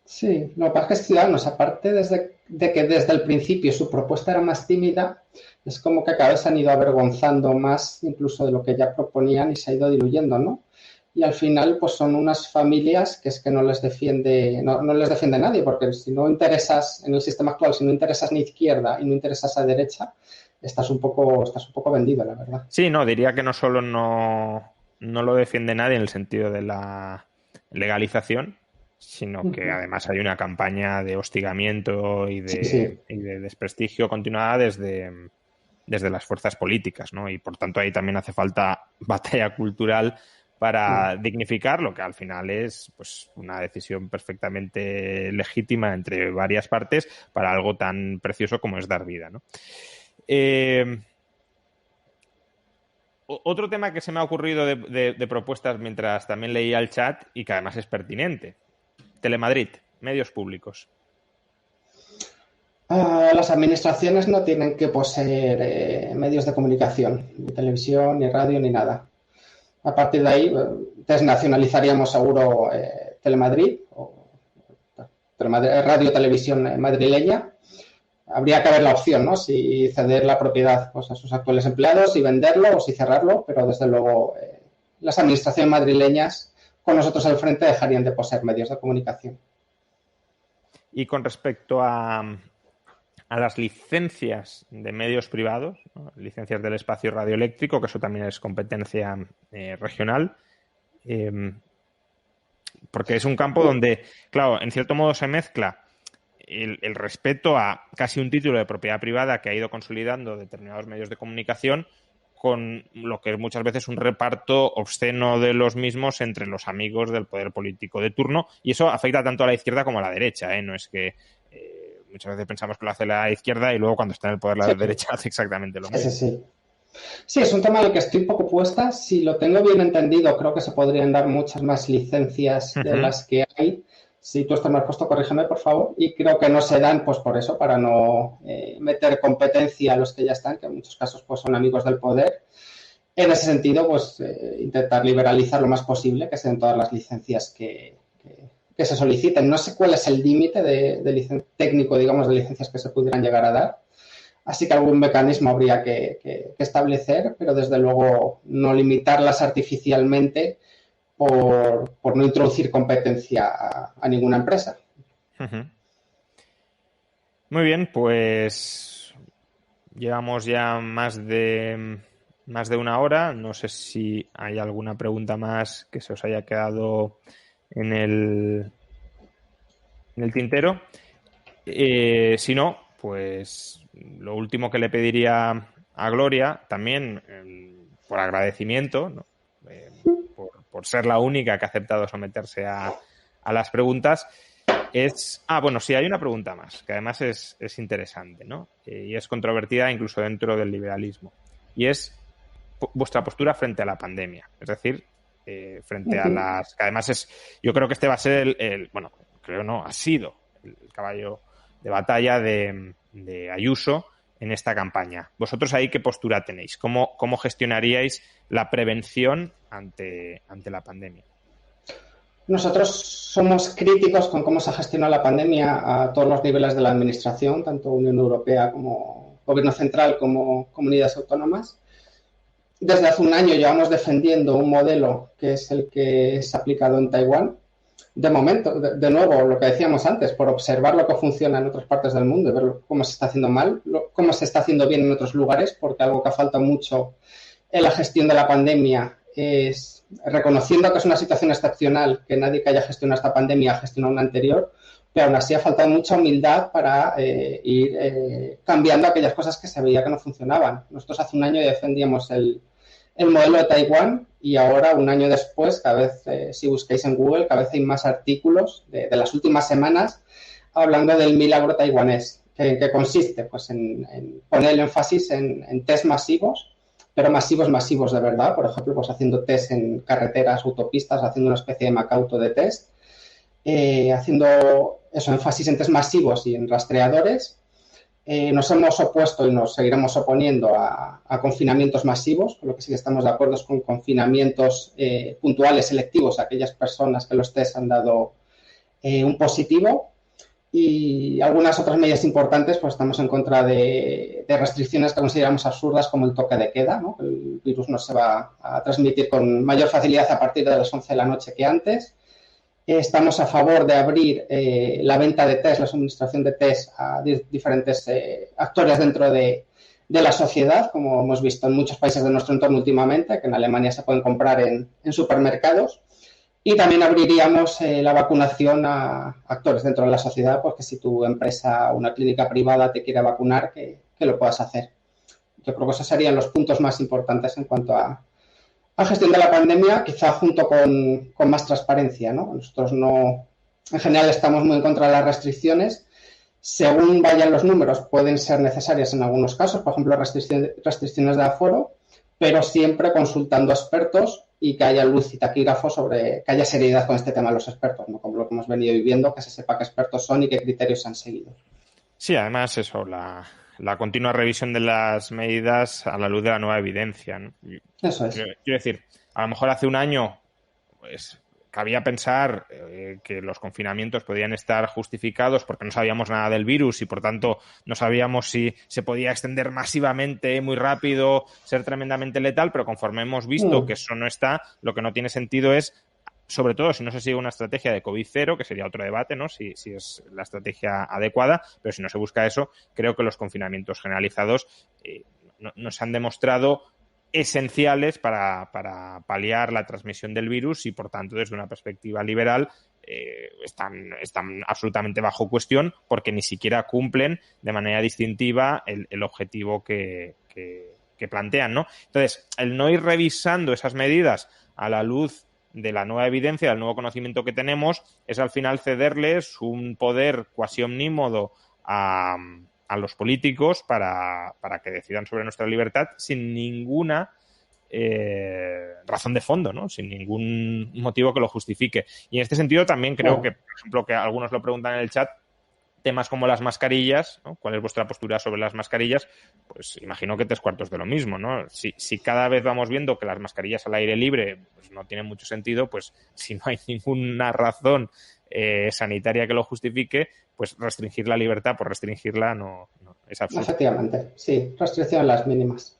Sí, lo que pasa es que Ciudadanos, aparte de que desde el principio su propuesta era más tímida, es como que cada vez se han ido avergonzando más incluso de lo que ya proponían y se ha ido diluyendo, ¿no? Y al final, pues son unas familias que es que no les defiende nadie, porque si no interesas en el sistema actual, si no interesas ni izquierda y no interesas a derecha, estás un poco vendido, la verdad. Sí, no, diría que no solo no lo defiende nadie en el sentido de la legalización, sino que además hay una campaña de hostigamiento y de desprestigio continuada desde las fuerzas políticas, ¿no? Y por tanto ahí también hace falta batalla cultural para dignificar lo que al final es pues una decisión perfectamente legítima entre varias partes para algo tan precioso como es dar vida, ¿no? Otro tema que se me ha ocurrido de propuestas mientras también leía el chat y que además es pertinente. Telemadrid, medios públicos. Las administraciones no tienen que poseer medios de comunicación, ni televisión, ni radio, ni nada. A partir de ahí, desnacionalizaríamos seguro Telemadrid o Radio Televisión madrileña. Habría que ver la opción, ¿no? Si ceder la propiedad pues, a sus actuales empleados y venderlo o si cerrarlo, pero desde luego las administraciones madrileñas con nosotros al frente dejarían de poseer medios de comunicación. Y con respecto a las licencias de medios privados, ¿no? Licencias del espacio radioeléctrico, que eso también es competencia regional, porque es un campo donde, claro, en cierto modo se mezcla el respeto a casi un título de propiedad privada que ha ido consolidando determinados medios de comunicación con lo que es muchas veces un reparto obsceno de los mismos entre los amigos del poder político de turno, y eso afecta tanto a la izquierda como a la derecha, ¿eh? No es que muchas veces pensamos que lo hace la izquierda y luego cuando está en el poder la derecha hace exactamente lo mismo. Sí, es un tema en el que estoy un poco puesta. Si lo tengo bien entendido, creo que se podrían dar muchas más licencias de las que hay. Si tú estás más puesto, corrígeme, por favor. Y creo que no se dan, pues por eso, para no meter competencia a los que ya están, que en muchos casos pues son amigos del poder. En ese sentido, pues intentar liberalizar lo más posible, que se den todas las licencias que se soliciten. No sé cuál es el límite de técnico, digamos, de licencias que se pudieran llegar a dar. Así que algún mecanismo habría que establecer, pero desde luego no limitarlas artificialmente por no introducir competencia a ninguna empresa. Muy bien, pues llevamos ya más de una hora. No sé si hay alguna pregunta más que se os haya quedado en el tintero. Si no, pues lo último que le pediría a Gloria, también por agradecimiento, ¿no? Por ser la única que ha aceptado someterse a las preguntas, es... bueno, sí, hay una pregunta más, que además es interesante, ¿no? Y es controvertida incluso dentro del liberalismo. Y es vuestra postura frente a la pandemia. Es decir, frente a las... que además es... Yo creo que este va a ser ha sido el caballo de batalla de Ayuso en esta campaña. ¿Vosotros ahí qué postura tenéis? ¿Cómo gestionaríais la prevención ante la pandemia? Nosotros somos críticos con cómo se ha gestionado la pandemia a todos los niveles de la administración, tanto Unión Europea como Gobierno Central como comunidades autónomas. Desde hace un año llevamos defendiendo un modelo que es el que se ha aplicado en Taiwán. De momento, de nuevo, lo que decíamos antes, por observar lo que funciona en otras partes del mundo y ver cómo se está haciendo mal, cómo se está haciendo bien en otros lugares, porque algo que falta mucho en la gestión de la pandemia es, reconociendo que es una situación excepcional, que nadie que haya gestionado esta pandemia ha gestionado una anterior, pero aún así ha faltado mucha humildad para ir cambiando aquellas cosas que se veía que no funcionaban. Nosotros hace un año defendíamos el modelo de Taiwán y ahora, un año después, cada vez, si busquáis en Google, cada vez hay más artículos de las últimas semanas hablando del milagro taiwanés. ¿Que consiste? Pues en poner el énfasis en test masivos, pero masivos de verdad. Por ejemplo, pues haciendo test en carreteras, autopistas, haciendo una especie de Macauto de test, haciendo eso, énfasis en test masivos y en rastreadores. Nos hemos opuesto y nos seguiremos oponiendo a confinamientos masivos, con lo que sí que estamos de acuerdo es con confinamientos puntuales, selectivos, a aquellas personas que los test han dado un positivo. Y algunas otras medidas importantes, pues estamos en contra de restricciones que consideramos absurdas, como el toque de queda, ¿no? El virus no se va a transmitir con mayor facilidad a partir de las 11 de la noche que antes. Estamos a favor de abrir la venta de test, la suministración de test a diferentes actores dentro de la sociedad, como hemos visto en muchos países de nuestro entorno últimamente, que en Alemania se pueden comprar en supermercados. Y también abriríamos la vacunación a actores dentro de la sociedad, porque si tu empresa o una clínica privada te quiere vacunar, que lo puedas hacer. Yo creo que esos serían los puntos más importantes en cuanto a gestión de la pandemia, quizá junto con más transparencia, ¿no? Nosotros no, en general estamos muy en contra de las restricciones. Según vayan los números, pueden ser necesarias en algunos casos, por ejemplo, restricciones de aforo, pero siempre consultando a expertos y que haya luz y taquígrafo que haya seriedad con este tema de los expertos, ¿no? Como lo que hemos venido viviendo, que se sepa qué expertos son y qué criterios se han seguido. Sí, además eso, la continua revisión de las medidas a la luz de la nueva evidencia, ¿no? Eso es. Quiero decir, a lo mejor hace un año, pues cabía pensar que los confinamientos podían estar justificados porque no sabíamos nada del virus y por tanto no sabíamos si se podía extender masivamente, muy rápido, ser tremendamente letal, pero conforme hemos visto que eso no está, lo que no tiene sentido es, sobre todo si no se sigue una estrategia de COVID cero, que sería otro debate, ¿no? Si es la estrategia adecuada, pero si no se busca eso, creo que los confinamientos generalizados no se han demostrado esenciales para paliar la transmisión del virus y, por tanto, desde una perspectiva liberal, están absolutamente bajo cuestión porque ni siquiera cumplen de manera distintiva el objetivo que plantean, ¿no? Entonces, el no ir revisando esas medidas a la luz de la nueva evidencia, del nuevo conocimiento que tenemos, es al final cederles un poder cuasi omnímodo a los políticos para que decidan sobre nuestra libertad sin ninguna razón de fondo, ¿no? Sin ningún motivo que lo justifique. Y en este sentido también creo que, por ejemplo, que algunos lo preguntan en el chat, temas como las mascarillas, ¿no? ¿Cuál es vuestra postura sobre las mascarillas? Pues imagino que 3/4 de lo mismo, ¿no? Si cada vez vamos viendo que las mascarillas al aire libre pues no tienen mucho sentido, pues si no hay ninguna razón sanitaria que lo justifique, pues restringir la libertad por restringirla no es absurdo. Efectivamente, sí, restricciones las mínimas.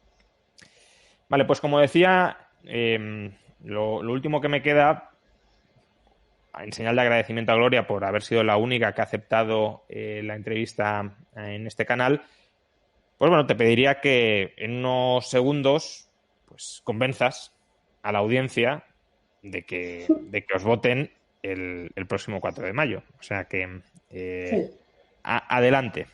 Vale, pues como decía, lo último que me queda, en señal de agradecimiento a Gloria por haber sido la única que ha aceptado la entrevista en este canal, pues bueno, te pediría que en unos segundos pues convenzas a la audiencia de que os voten el próximo 4 de mayo. O sea que Sí. Adelante.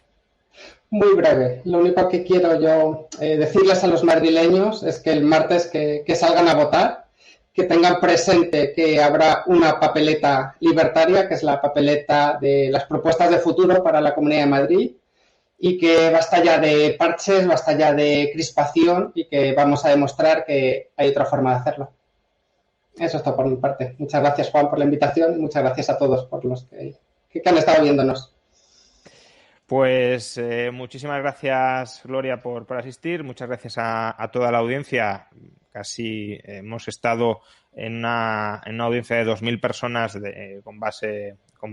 Muy breve. Lo único que quiero yo decirles a los madrileños es que el martes que salgan a votar, que tengan presente que habrá una papeleta libertaria, que es la papeleta de las propuestas de futuro para la Comunidad de Madrid, y que basta ya de parches, basta ya de crispación y que vamos a demostrar que hay otra forma de hacerlo. Eso es todo por mi parte. Muchas gracias, Juan, por la invitación y muchas gracias a todos por los que han estado viéndonos. Pues muchísimas gracias, Gloria, por asistir. Muchas gracias a toda la audiencia. Casi hemos estado en una audiencia de 2.000 personas con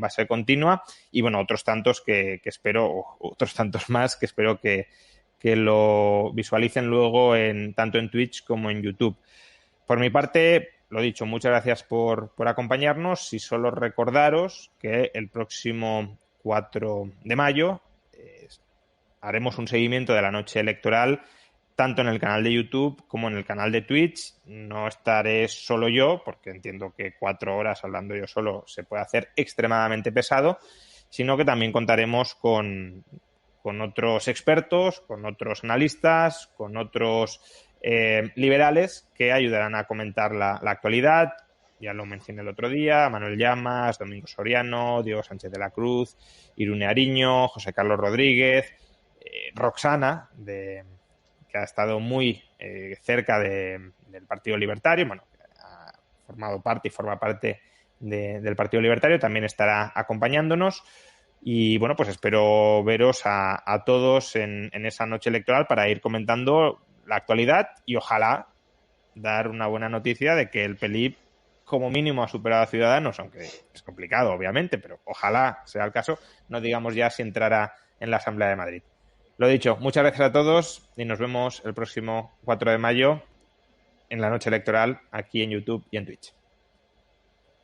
base continua y, bueno, otros tantos que espero, otros tantos más que espero que lo visualicen luego tanto en Twitch como en YouTube. Por mi parte, lo dicho, muchas gracias por acompañarnos y solo recordaros que el próximo 4 de mayo haremos un seguimiento de la noche electoral tanto en el canal de YouTube como en el canal de Twitch. No estaré solo yo, porque entiendo que 4 horas hablando yo solo se puede hacer extremadamente pesado, sino que también contaremos con otros expertos, con otros analistas, con otros liberales que ayudarán a comentar la actualidad. Ya lo mencioné el otro día: Manuel Llamas, Domingo Soriano, Diego Sánchez de la Cruz, Irune Ariño, José Carlos Rodríguez, Roxana, que ha estado muy cerca del Partido Libertario, bueno, ha formado parte y forma parte del Partido Libertario, también estará acompañándonos. Y bueno, pues espero veros a todos en esa noche electoral para ir comentando la actualidad y ojalá dar una buena noticia de que el PELIP como mínimo ha superado a Ciudadanos, aunque es complicado, obviamente, pero ojalá sea el caso. No digamos ya si entrará en la Asamblea de Madrid. Lo dicho, muchas gracias a todos y nos vemos el próximo 4 de mayo en la noche electoral aquí en YouTube y en Twitch.